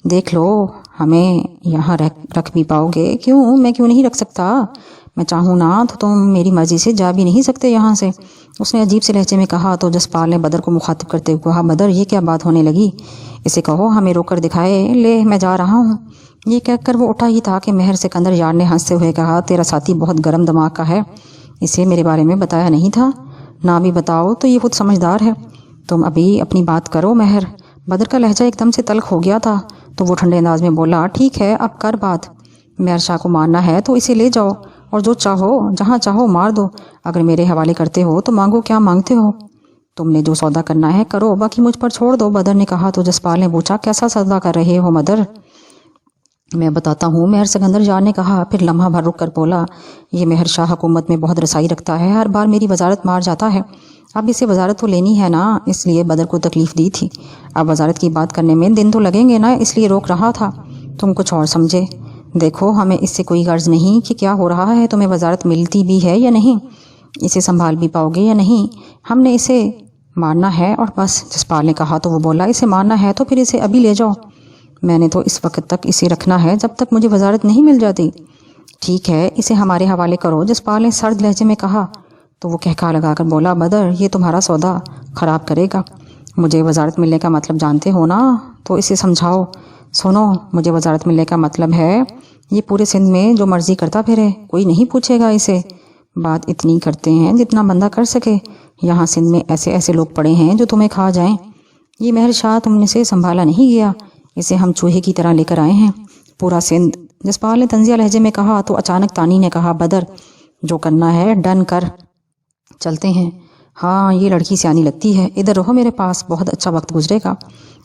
دیکھ لو ہمیں یہاں رکھ بھی پاؤ گے؟ کیوں، میں کیوں نہیں رکھ سکتا؟ میں چاہوں نا تو تم میری مرضی سے جا بھی نہیں سکتے یہاں سے، اس نے عجیب سے لہجے میں کہا۔ تو جسپال نے بدر کو مخاطب کرتے ہوئے کہا، بدر یہ کیا بات ہونے لگی؟ اسے کہو ہمیں روک کر دکھائے، لے میں جا رہا ہوں۔ یہ کہہ کر وہ اٹھا ہی تھا کہ مہر سکندر یار نے ہنستے ہوئے کہا، تیرا ساتھی بہت گرم دماغ کا ہے، اسے میرے بارے میں بتایا نہیں تھا؟ نہ بھی بتاؤ تو یہ خود سمجھدار ہے، تم ابھی اپنی بات کرو مہر۔ بدر کا لہجہ ایک دم سے تلخ ہو گیا تھا تو وہ ٹھنڈے انداز میں بولا، ٹھیک ہے اب کر بات، مہر شاہ کو مارنا ہے تو اسے لے جاؤ اور جو چاہو جہاں چاہو مار دو، اگر میرے حوالے کرتے ہو تو مانگو کیا مانگتے ہو، تم نے جو سودا کرنا ہے کرو، باقی مجھ پر چھوڑ دو، بدر نے کہا۔ تو جسپال نے پوچھا، کیسا سودا کر رہے ہو مدر؟ میں بتاتا ہوں، مہر سکندر یار نے کہا، پھر لمحہ بھر رک کر بولا، یہ مہر شاہ حکومت میں بہت رسائی رکھتا ہے، ہر بار میری وزارت مار جاتا ہے، اب اسے وزارت تو لینی ہے نا، اس لیے بدر کو تکلیف دی تھی، اب وزارت کی بات کرنے میں دن تو لگیں گے نا، اس لیے روک رہا تھا، تم کچھ اور سمجھے۔ دیکھو ہمیں اس سے کوئی غرض نہیں کہ کیا ہو رہا ہے، تمہیں وزارت ملتی بھی ہے یا نہیں، اسے سنبھال بھی پاؤ گے یا نہیں، ہم نے اسے مارنا ہے اور بس۔ جسپال نے کہا تو وہ بولا، اسے مارنا ہے تو پھر اسے ابھی لے جاؤ، میں نے تو اس وقت تک اسے رکھنا ہے جب تک مجھے وزارت نہیں مل جاتی۔ ٹھیک ہے اسے ہمارے حوالے کرو، جسپال نے سرد لہجے میں کہا۔ تو وہ کہکا لگا کر بولا، بدر یہ تمہارا سودا خراب کرے گا، مجھے وزارت ملنے کا مطلب جانتے ہو نا، تو اسے سمجھاؤ۔ سنو، مجھے وزارت ملنے کا مطلب ہے یہ پورے سندھ میں جو مرضی کرتا پھرے، کوئی نہیں پوچھے گا اسے، بات اتنی کرتے ہیں جتنا بندہ کر سکے، یہاں سندھ میں ایسے ایسے لوگ پڑے ہیں جو تمہیں کھا جائیں، یہ مہر شاہ تم نے سے سنبھالا نہیں گیا، اسے ہم چوہے کی طرح لے کر آئے ہیں، پورا سندھ۔ جسپال نے طنزیہ لہجے میں کہا تو اچانک تانی نے کہا، بدر جو کرنا ہے ڈن کر، چلتے ہیں۔ ہاں یہ لڑکی سیانی لگتی ہے، ادھر رہو میرے پاس، بہت اچھا وقت گزرے گا۔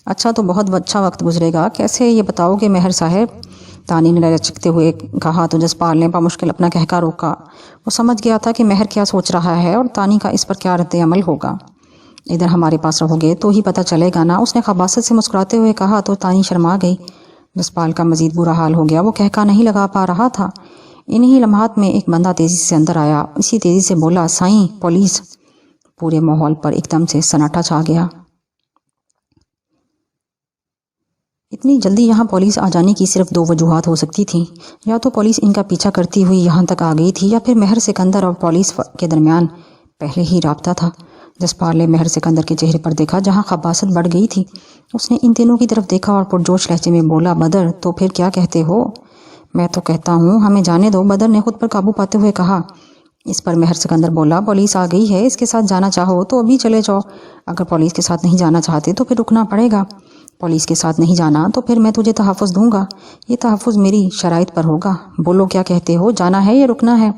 اچھا تو بہت اچھا وقت گزرے گا کیسے، یہ بتاؤ گے مہر صاحب، تانی نے لچکتے ہوئے کہا۔ تو جسپال نے بمشکل اپنا کہکا روکا، وہ سمجھ گیا تھا کہ مہر کیا سوچ رہا ہے اور تانی کا اس پر کیا رد عمل ہوگا۔ ادھر ہمارے پاس رہو گے تو ہی پتہ چلے گا نا، اس نے خباثت سے مسکراتے ہوئے کہا۔ تو تانی شرما گئی، جسپال کا مزید برا حال ہو گیا، وہ کہکا نہیں لگا پا رہا تھا۔ انہی لمحات میں ایک بندہ تیزی سے اندر آیا، اسی تیزی سے بولا، سائیں پولیس۔ پورے ماحول پر ایک دم سے سناٹا چھا گیا۔ اتنی جلدی یہاں پولیس آ جانے کی صرف دو وجوہات ہو سکتی تھیں، یا تو پولیس ان کا پیچھا کرتی ہوئی یہاں تک آ گئی تھی، یا پھر مہر سکندر اور پولیس کے درمیان پہلے ہی رابطہ تھا۔ جسپال نے مہر سکندر کے چہرے پر دیکھا جہاں خباثت بڑھ گئی تھی، اس نے ان تینوں کی طرف دیکھا اور پرجوش لہجے میں بولا، بدر تو پھر کیا کہتے ہو؟ میں تو کہتا ہوں ہمیں جانے دو، بدر نے خود پر قابو پاتے ہوئے کہا۔ اس پر مہر سکندر بولا، پولیس آ گئی ہے، اس کے ساتھ جانا چاہو تو ابھی چلے جاؤ، اگر پولیس کے ساتھ نہیں جانا چاہتے تو پھر رکنا پڑے گا، پولیس کے ساتھ نہیں جانا تو پھر میں تجھے تحفظ دوں گا، یہ تحفظ میری شرائط پر ہوگا، بولو کیا کہتے ہو، جانا ہے یا رکنا ہے؟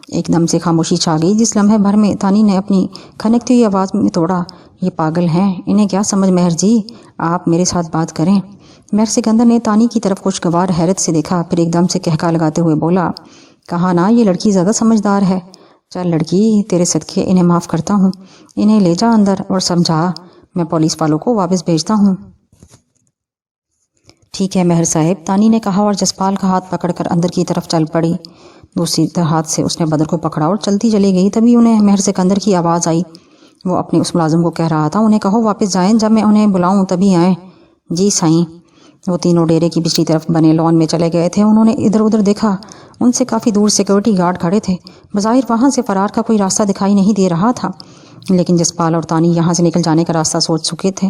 ایک دم سے خاموشی چھا گئی، جس لمحے بھر میں تانی نے اپنی کھنکتی ہوئی آواز میں توڑا، یہ پاگل ہیں، انہیں کیا سمجھ مہر جی، آپ میرے ساتھ بات کریں۔ مہر سکندر نے تانی کی طرف خوشگوار حیرت سے دیکھا، پھر ایک دم سے کہکا لگاتے ہوئے بولا، کہا نا یہ لڑکی زیادہ سمجھدار ہے، چل لڑکی تیرے صدقے انہیں معاف کرتا ہوں، انہیں لے جا اندر اور سمجھا، میں پولیس والوں کو واپس بھیجتا ہوں۔ ٹھیک ہے مہر صاحب، تانی نے کہا اور جسپال کا ہاتھ پکڑ کر اندر کی طرف چل پڑی، دوسری ہاتھ سے اس نے بدر کو پکڑا اور چلتی چلی گئی۔ تبھی انہیں مہر سکندر کی آواز آئی، وہ اپنے اس ملازم کو کہہ رہا تھا، انہیں کہو واپس جائیں، جب میں انہیں بلاؤں تبھی آئیں۔ جی سائیں۔ وہ تینوں ڈیرے کی پچھلی طرف بنے لان میں چلے گئے تھے، انہوں نے ادھر ادھر دیکھا، ان سے کافی دور سیکورٹی گارڈ کھڑے تھے، بظاہر وہاں سے فرار کا کوئی راستہ دکھائی نہیں دے رہا تھا، لیکن جسپال اور تانی یہاں سے نکل جانے کا راستہ سوچ چکے تھے،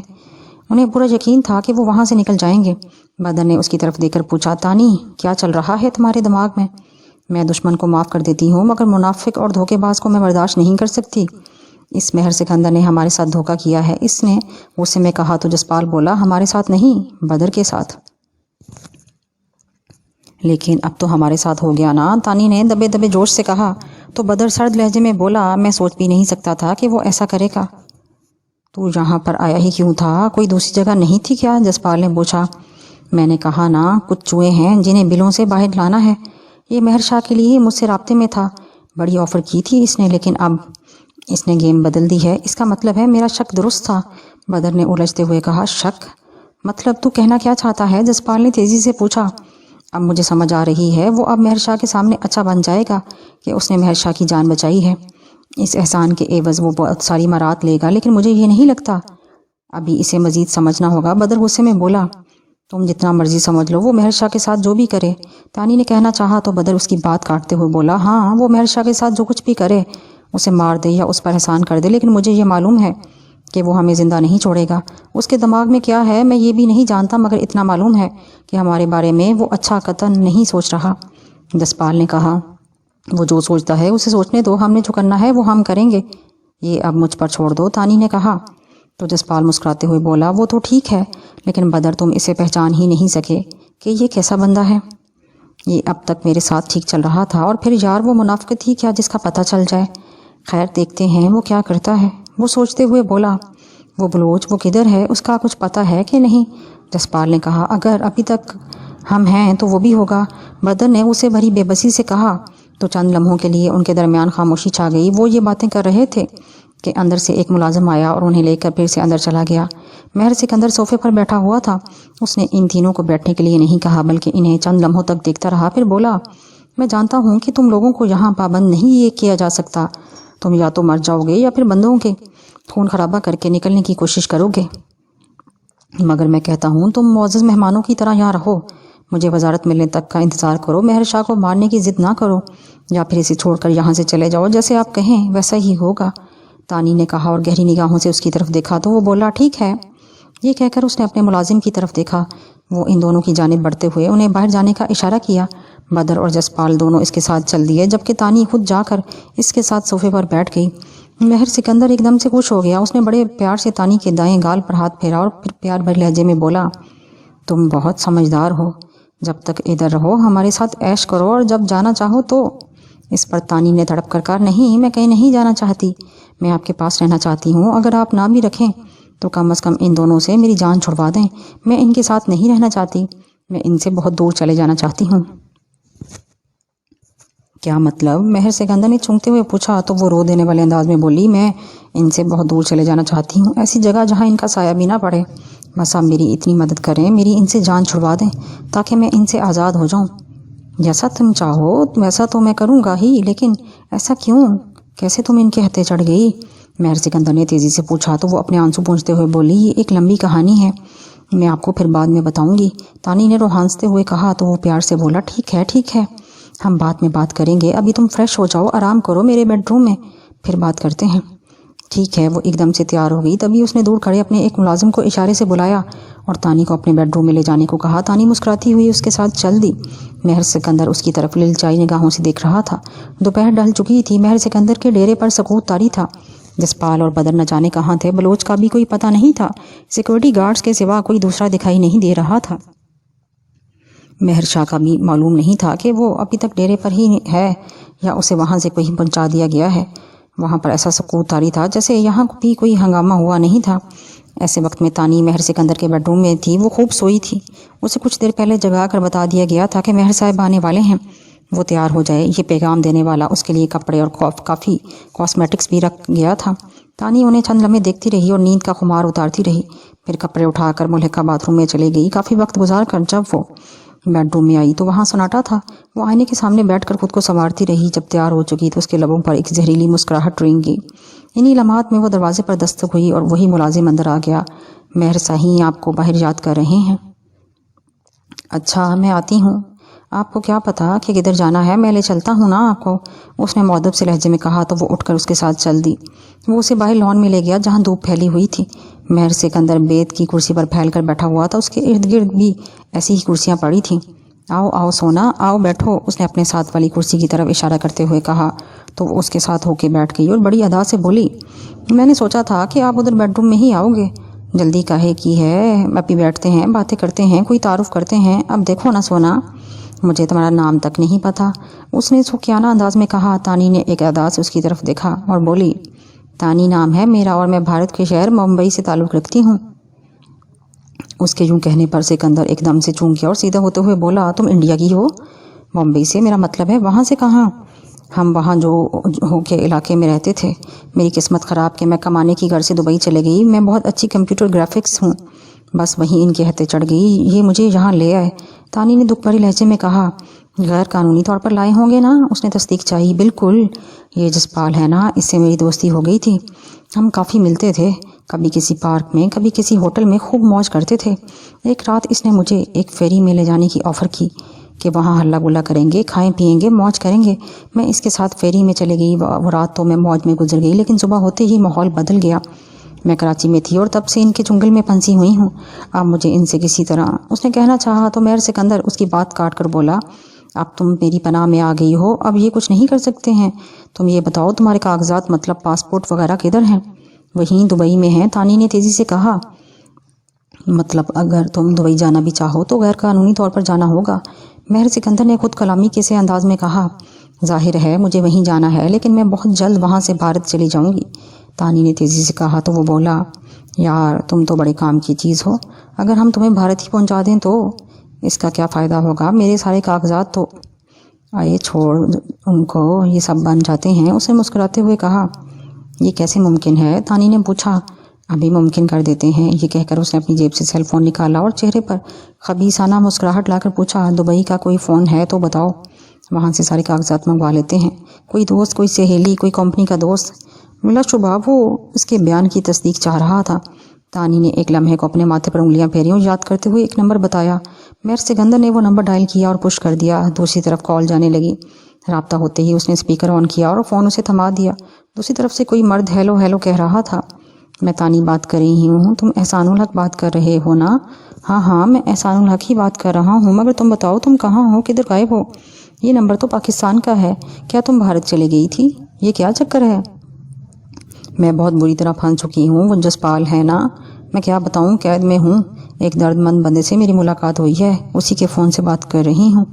انہیں پورا یقین تھا کہ وہ وہاں سے نکل جائیں گے۔ بدر نے اس کی طرف دیکھ کر پوچھا، تانی کیا چل رہا ہے تمہارے دماغ میں؟ میں دشمن کو معاف کر دیتی ہوں مگر منافق اور دھوکے باز کو میں برداشت نہیں کر سکتی، اس مہر سکندر نے ہمارے ساتھ دھوکہ کیا ہے، اس نے غصے میں کہا۔ تو جسپال بولا، ہمارے ساتھ نہیں، بدر کے ساتھ۔ لیکن اب تو ہمارے ساتھ ہو گیا نا، تانی نے دبے دبے جوش سے کہا۔ تو بدر سرد لہجے میں بولا، میں سوچ بھی نہیں سکتا تھا کہ وہ ایسا کرے گا۔ تو یہاں پر آیا ہی کیوں تھا؟ کوئی دوسری جگہ نہیں تھی کیا؟ جسپال نے پوچھا۔ میں نے کہا نا، کچھ چوہے ہیں جنہیں بلوں سے باہر لانا ہے۔ یہ مہر شاہ کے لیے مجھ سے رابطے میں تھا، بڑی آفر کی تھی اس نے، لیکن اب اس نے گیم بدل دی ہے۔ اس کا مطلب ہے میرا شک درست تھا۔ بدر نے الجھتے ہوئے کہا۔ شک؟ مطلب تو کہنا کیا چاہتا ہے؟ جسپال نے تیزی سے پوچھا۔ اب مجھے سمجھ آ رہی ہے، وہ اب مہر شاہ کے سامنے اچھا بن جائے گا کہ اس نے مہر شاہ کی جان بچائی ہے۔ اس احسان کے عوض وہ بہت ساری مرات لے گا، لیکن مجھے یہ نہیں لگتا۔ ابھی اسے مزید سمجھنا ہوگا۔ بدر غصے میں بولا۔ تم جتنا مرضی سمجھ لو، وہ مہر شاہ کے ساتھ جو بھی کرے۔ تانی نے کہنا چاہا تو بدر اس کی بات کاٹتے ہوئے بولا، ہاں وہ مہر شاہ کے ساتھ جو کچھ بھی کرے، اسے مار دے یا اس پر احسان کر دے، لیکن مجھے یہ معلوم ہے کہ وہ ہمیں زندہ نہیں چھوڑے گا۔ اس کے دماغ میں کیا ہے میں یہ بھی نہیں جانتا، مگر اتنا معلوم ہے کہ ہمارے بارے میں وہ اچھا قطعاً نہیں سوچ رہا۔ جسپال نے کہا، وہ جو سوچتا ہے اسے سوچنے دو، ہم نے جو کرنا ہے وہ ہم کریں گے، یہ اب مجھ پر چھوڑ دو، تانی نے کہا۔ تو جسپال مسکراتے ہوئے بولا، وہ تو ٹھیک ہے، لیکن بدر تم اسے پہچان ہی نہیں سکے کہ یہ کیسا بندہ ہے۔ یہ اب تک میرے ساتھ ٹھیک چل رہا تھا، اور پھر یار وہ منافقت ہی کیا جس کا پتہ چل جائے۔ خیر دیکھتے ہیں وہ کیا کرتا ہے۔ وہ سوچتے ہوئے بولا، وہ بلوچ وہ کدھر ہے، اس کا کچھ پتہ ہے کہ نہیں؟ جسپال نے کہا، اگر ابھی تک ہم ہیں تو وہ بھی ہوگا۔ بدر نے اسے بھری بے بسی سے کہا۔ تو چند لمحوں کے لیے ان کے درمیان خاموشی چھا گئی۔ وہ یہ باتیں کر رہے تھے کہ اندر سے ایک ملازم آیا اور انہیں لے کر پھر سے اندر چلا گیا۔ مہر سکندر صوفے پر بیٹھا ہوا تھا۔ اس نے ان تینوں کو بیٹھنے کے لیے نہیں کہا، بلکہ انہیں چند لمحوں تک دیکھتا رہا، پھر بولا، میں جانتا ہوں کہ تم لوگوں کو یہاں پابند نہیں یہ کیا جا سکتا۔ تم یا تو مر جاؤ گے یا پھر بندوں کے خون خرابہ کر کے نکلنے کی کوشش کرو گے، مگر میں کہتا ہوں تم معزز مہمانوں کی طرح یہاں رہو، مجھے وزارت ملنے تک کا انتظار کرو، مہر شاہ کو مارنے کی ضد نہ کرو، یا پھر اسے چھوڑ کر یہاں سے چلے جاؤ، جیسے آپ کہیں ویسا ہی ہوگا۔ تانی نے کہا اور گہری نگاہوں سے اس کی طرف دیکھا۔ تو وہ بولا، ٹھیک ہے۔ یہ کہہ کر اس نے اپنے ملازم کی طرف دیکھا۔ وہ ان دونوں کی جانب بڑھتے ہوئے انہیں باہر جانے کا اشارہ کیا۔ بدر اور جسپال دونوں اس کے ساتھ چل دیے، جبکہ تانی خود جا کر اس کے ساتھ صوفے پر بیٹھ گئی۔ مہر سکندر ایک دم سے خوش ہو گیا۔ اس نے بڑے پیار سے تانی کے دائیں گال پر ہاتھ پھیرا اور پھر پیار بھرے لہجے میں بولا، تم بہت سمجھدار ہو، جب تک ادھر رہو ہمارے ساتھ عیش کرو، اور جب جانا چاہو تو۔ اس پر تانی نے تڑپ کر کہا، نہیں، میں کہیں نہیں جانا چاہتی، میں آپ کے پاس رہنا چاہتی ہوں۔ اگر آپ نہ بھی رکھیں تو کم از کم ان دونوں سے میری جان چھڑوا دیں، میں ان کے ساتھ نہیں رہنا چاہتی، میں ان سے بہت دور چلے جانا چاہتی ہوں۔ کیا مطلب؟ مہر سکندر نے چونکتے ہوئے پوچھا۔ تو وہ رو دینے والے انداز میں بولی، میں ان سے بہت دور چلے جانا چاہتی ہوں، ایسی جگہ جہاں ان کا سایہ بھی نہ پڑے، بس آپ میری اتنی مدد کریں، میری ان سے جان چھڑوا دیں تاکہ میں ان سے آزاد ہو جاؤں۔ جیسا تم چاہو ویسا تو میں کروں گا ہی، لیکن ایسا کیوں؟ کیسے تم ان کے ہتھے چڑھ گئی؟ مہر سکندر نے تیزی سے پوچھا۔ تو وہ اپنے آنسو پونچھتے ہوئے بولی، یہ ایک لمبی کہانی ہے، میں آپ کو پھر بعد میں بتاؤں گی، تانی نے روحانستے ہوئے کہا۔ تو وہ پیار سے بولا، ٹھیک ہے، ہم بعد میں بات کریں گے، ابھی تم فریش ہو جاؤ، آرام کرو میرے بیڈ روم میں، پھر بات کرتے ہیں۔ ٹھیک ہے۔ وہ ایک دم سے تیار ہو گئی۔ تبھی اس نے دور کھڑے اپنے ایک ملازم کو اشارے سے بلایا اور تانی کو اپنے بیڈ روم میں لے جانے کو کہا۔ تانی مسکراتی ہوئی اس کے ساتھ چل دی۔ مہر سکندر اس کی طرف للچائی نگاہوں سے دیکھ رہا تھا۔ دوپہر ڈھل چکی تھی۔ مہر سکندر کے ڈیرے پر سکوت طاری تھا۔ جسپال اور بدر نہ جانے کہاں تھے، بلوچ کا بھی کوئی پتہ نہیں تھا، سیکورٹی گارڈز کے سوا کوئی دوسرا دکھائی نہیں دے رہا تھا۔ مہر شاہ کا بھی معلوم نہیں تھا کہ وہ ابھی تک ڈیرے پر ہی ہے یا اسے وہاں سے کہیں پہنچا دیا گیا ہے۔ وہاں پر ایسا سکوت طاری تھا جیسے یہاں بھی کوئی ہنگامہ ہوا نہیں تھا۔ ایسے وقت میں تانی مہر سکندر کے بیڈ روم میں تھی۔ وہ خوب سوئی تھی۔ اسے کچھ دیر پہلے جگا کر بتا دیا گیا تھا کہ مہر صاحب آنے والے ہیں، وہ تیار ہو جائے۔ یہ پیغام دینے والا اس کے لیے کپڑے اور کافی کاسمیٹکس بھی رکھ گیا تھا۔ تانی انہیں چند لمحے دیکھتی رہی اور نیند کا خمار اتارتی رہی، پھر کپڑے اٹھا کر ملحقہ باتھ روم میں چلی گئی۔ کافی وقت گزار کر جب وہ بیڈ روم میں آئی تو وہاں سناٹا تھا۔ وہ آئینے کے سامنے بیٹھ کر خود کو سنوارتی رہی۔ جب تیار ہو چکی تو اس کے لبوں پر ایک زہریلی مسکراہٹ رینگی۔ انہی لمحات میں وہ دروازے پر دستک ہوئی اور وہی ملازم اندر آ گیا۔ مہر صاحب آپ کو باہر یاد کر رہے ہیں؟ اچھا، میں آتی ہوں۔ آپ کو کیا پتا کہ کدھر جانا ہے، میں لے چلتا ہوں نا آپ کو، اس نے مؤدب سے لہجے میں کہا۔ تو وہ اٹھ کر اس کے ساتھ چل دی۔ وہ اسے باہر لان میں لے گیا جہاں دھوپ پھیلی ہوئی تھی۔ مہر سکندر بیت کی کرسی پر پھیل کر بیٹھا ہوا تھا۔ اس کے ارد گرد بھی ایسی ہی کرسیاں پڑی تھیں۔ آؤ آؤ سونا، آؤ بیٹھو، اس نے اپنے ساتھ والی کرسی کی طرف اشارہ کرتے ہوئے کہا۔ تو وہ اس کے ساتھ ہو کے بیٹھ گئی اور بڑی ادا سے بولی، میں نے سوچا تھا کہ آپ ادھر بیڈ روم میں ہی آؤ گے، جلدی کاہے کی ہے، ابھی بیٹھتے ہیں، باتیں کرتے ہیں، کوئی تعارف کرتے ہیں۔ اب دیکھو نا سونا، مجھے تمہارا نام تک نہیں پتہ، اس نے سوکیانہ انداز میں کہا۔ تانی نے ایک ادا سے اس کی طرف دیکھا اور بولی، تانی نام ہے میرا اور میں بھارت کے شہر ممبئی سے تعلق رکھتی ہوں۔ اس کے یوں کہنے پر سکندر ایک دم سے چونک گیا اور سیدھا ہوتے ہوئے بولا، تم انڈیا کی ہو؟ ممبئی سے میرا مطلب ہے وہاں سے کہاں؟ ہم وہاں جو ہو کے علاقے میں رہتے تھے۔ میری قسمت خراب کہ میں کمانے کی گھر سے دبئی چلے گئی۔ میں بہت اچھی کمپیوٹر گرافکس ہوں، بس وہیں ان کے ہتے چڑھ گئی، یہ مجھے یہاں لے آئے۔ تانی نے دکھ بھری لہجے میں کہا، غیر قانونی طور پر لائے ہوں گے نا؟ اس نے تصدیق چاہی۔ بالکل، یہ جسپال ہے نا، اس سے میری دوستی ہو گئی تھی۔ ہم کافی ملتے تھے، کبھی کسی پارک میں، کبھی کسی ہوٹل میں خوب موج کرتے تھے۔ ایک رات اس نے مجھے ایک فیری میں لے جانے کی آفر کی کہ وہاں ہلا گلا کریں گے، کھائیں پیئیں گے، موج کریں گے۔ میں اس کے ساتھ فیری میں چلے گئی۔ وہ رات تو میں موج میں گزر گئی، لیکن صبح ہوتے ہی ماحول بدل گیا۔ میں کراچی میں تھی اور تب سے ان کے چنگل میں پھنسی ہوئی ہوں۔ اب مجھے ان سے کسی طرح، اس نے کہنا چاہا تو میر سکندر اس کی بات کاٹ کر بولا، اب تم میری پناہ میں آ گئی ہو، اب یہ کچھ نہیں کر سکتے ہیں۔ تم یہ بتاؤ تمہارے کاغذات مطلب پاسپورٹ وغیرہ کدھر ہیں؟ وہیں دبئی میں ہیں، تانی نے تیزی سے کہا۔ مطلب اگر تم دبئی جانا بھی چاہو تو غیر قانونی طور پر جانا ہوگا، مہر سکندر نے خود کلامی کے سے انداز میں کہا۔ ظاہر ہے مجھے وہیں جانا ہے، لیکن میں بہت جلد وہاں سے بھارت چلی جاؤں گی، تانی نے تیزی سے کہا تو وہ بولا، یار تم تو بڑے کام کی چیز ہو، اگر ہم تمہیں بھارت ہی پہنچا دیں تو اس کا کیا فائدہ ہوگا؟ میرے سارے کاغذات تو آئے چھوڑ ان کو، یہ سب بن جاتے ہیں، اس نے مسکراتے ہوئے کہا۔ یہ کیسے ممکن ہے؟ تانی نے پوچھا۔ ابھی ممکن کر دیتے ہیں، یہ کہہ کر اس نے اپنی جیب سے سیل فون نکالا اور چہرے پر خبیثانہ مسکراہٹ لا کر پوچھا، دبئی کا کوئی فون ہے تو بتاؤ، وہاں سے سارے کاغذات منگوا لیتے ہیں۔ کوئی دوست، کوئی سہیلی، کوئی کمپنی کا دوست؟ بلا شبہ وہ اس کے بیان کی تصدیق چاہ رہا تھا۔ تانی نے ایک لمحے کو اپنے ماتھے پر انگلیاں پھیری اور یاد کرتے ہوئے ایک نمبر بتایا۔ میر سکندر نے وہ نمبر ڈائل کیا اور پش کر دیا۔ دوسری طرف کال جانے لگی۔ رابطہ ہوتے ہی اس نے اسپیکر آن کیا اور فون اسے تھما دیا۔ دوسری طرف سے کوئی مرد ہیلو ہیلو کہہ رہا تھا۔ میں تانی بات کر رہی ہوں، تم احسان الحق بات کر رہے ہو نا؟ ہاں میں احسان الحق ہی بات کر رہا ہوں، مگر تم بتاؤ تم کہاں ہو، کدھر غائب ہو؟ یہ نمبر تو پاکستان کا ہے، کیا تم بھارت چلے گئی تھی؟ یہ کیا چکر ہے؟ میں بہت بری طرح پھنس چکی ہوں، وہ جسپال ہے نا، میں کیا بتاؤں، قید میں ہوں۔ ایک درد مند بندے سے میری ملاقات ہوئی ہے، اسی کے فون سے بات کر رہی ہوں۔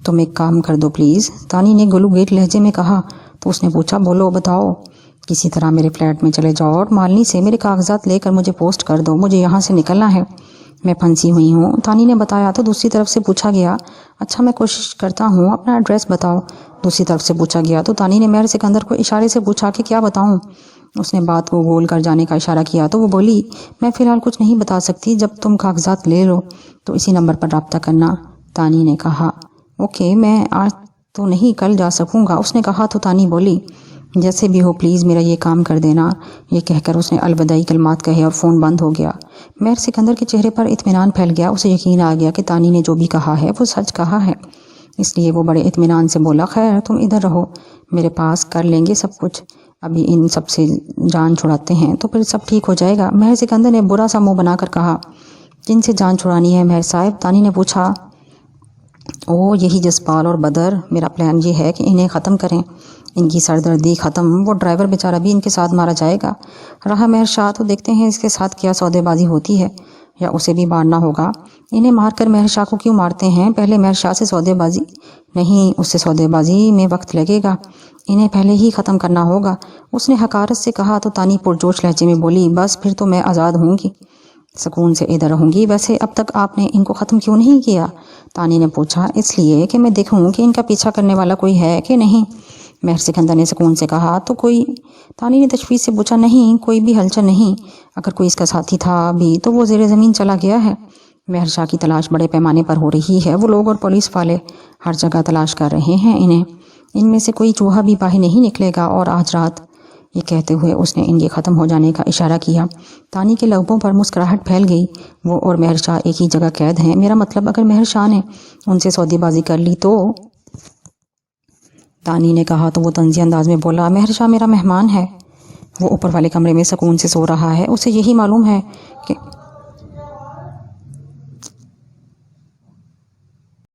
تم ایک کام کر دو پلیز، تانی نے گلو گیٹ لہجے میں کہا تو اس نے پوچھا، بولو بتاؤ۔ کسی طرح میرے فلیٹ میں چلے جاؤ اور مالنی سے میرے کاغذات لے کر مجھے پوسٹ کر دو، مجھے یہاں سے نکلنا ہے، میں پھنسی ہوئی ہوں، تانی نے بتایا تو دوسری طرف سے پوچھا گیا، اچھا میں کوشش کرتا ہوں، اپنا ایڈریس بتاؤ۔ دوسری طرف سے پوچھا گیا تو تانی نے میر سکندر کو اشارے سے پوچھا کہ کیا بتاؤں؟ اس نے بات کو گول کر جانے کا اشارہ کیا تو وہ بولی، میں فی الحال کچھ نہیں بتا سکتی، جب تم کاغذات لے لو تو اسی نمبر پر رابطہ کرنا، تانی نے کہا۔ اوکے، میں آج تو نہیں، کل جا سکوں گا، اس نے کہا تو تانی بولی، جیسے بھی ہو پلیز میرا یہ کام کر دینا۔ یہ کہہ کر اس نے الوداعی کلمات کہے اور فون بند ہو گیا۔ میر سکندر کے چہرے پر اطمینان پھیل گیا، اسے یقین آ گیا کہ تانی نے جو بھی کہا ہے وہ سچ کہا ہے، اس لیے وہ بڑے اطمینان سے بولا، خیر تم ادھر رہو میرے پاس، کر لیں گے سب کچھ، ابھی ان سب سے جان چھڑاتے ہیں تو پھر سب ٹھیک ہو جائے گا۔ میر سکندر نے برا سا منہ بنا کر کہا، جن سے جان چھڑانی ہے مہر صاحب؟ تانی نے پوچھا۔ یہی جسپال اور بدر، میرا پلان یہ ہے کہ انہیں ختم کریں، ان کی سردردی ختم، وہ ڈرائیور بیچارہ بھی ان کے ساتھ مارا جائے گا۔ رہا مہر شاہ تو دیکھتے ہیں اس کے ساتھ کیا سودے بازی ہوتی ہے، یا اسے بھی مارنا ہوگا۔ انہیں مار کر مہر شاہ کو کیوں مارتے ہیں؟ پہلے مہر شاہ سے سودے بازی نہیں، اس سے سودے بازی میں وقت لگے گا، انہیں پہلے ہی ختم کرنا ہوگا، اس نے حقارت سے کہا تو تانی پرجوش لہجے میں بولی، بس پھر تو میں آزاد ہوں گی، سکون سے ادھر رہوں گی۔ ویسے اب تک آپ نے ان کو ختم کیوں نہیں کیا؟ تانی نے پوچھا۔ اس لیے کہ میں دیکھوں کہ ان کا پیچھا کرنے والا کوئی ہے کہ نہیں، مہر سکندر نے سکون سے کہا۔ تو کوئی؟ تانی نے تشویش سے پوچھا۔ نہیں، کوئی بھی ہلچل نہیں، اگر کوئی اس کا ساتھی تھا بھی تو وہ زیر زمین چلا گیا ہے۔ مہر شاہ کی تلاش بڑے پیمانے پر ہو رہی ہے، وہ لوگ اور پولیس والے ہر جگہ تلاش کر رہے ہیں انہیں، ان میں سے کوئی چوہا بھی باہر نہیں نکلے گا، اور آج رات، یہ کہتے ہوئے اس نے ان کے ختم ہو جانے کا اشارہ کیا۔ تانی کے لبوں پر مسکراہٹ پھیل گئی، وہ اور مہر شاہ ایک ہی جگہ قید ہیں، میرا مطلب اگر مہر شاہ نے ان سے سودی بازی کر لی تو؟ تانی نے کہا تو وہ طنزی انداز میں بولا، مہر شاہ میرا مہمان ہے، وہ اوپر والے کمرے میں سکون سے سو رہا ہے، اسے یہی معلوم ہے کہ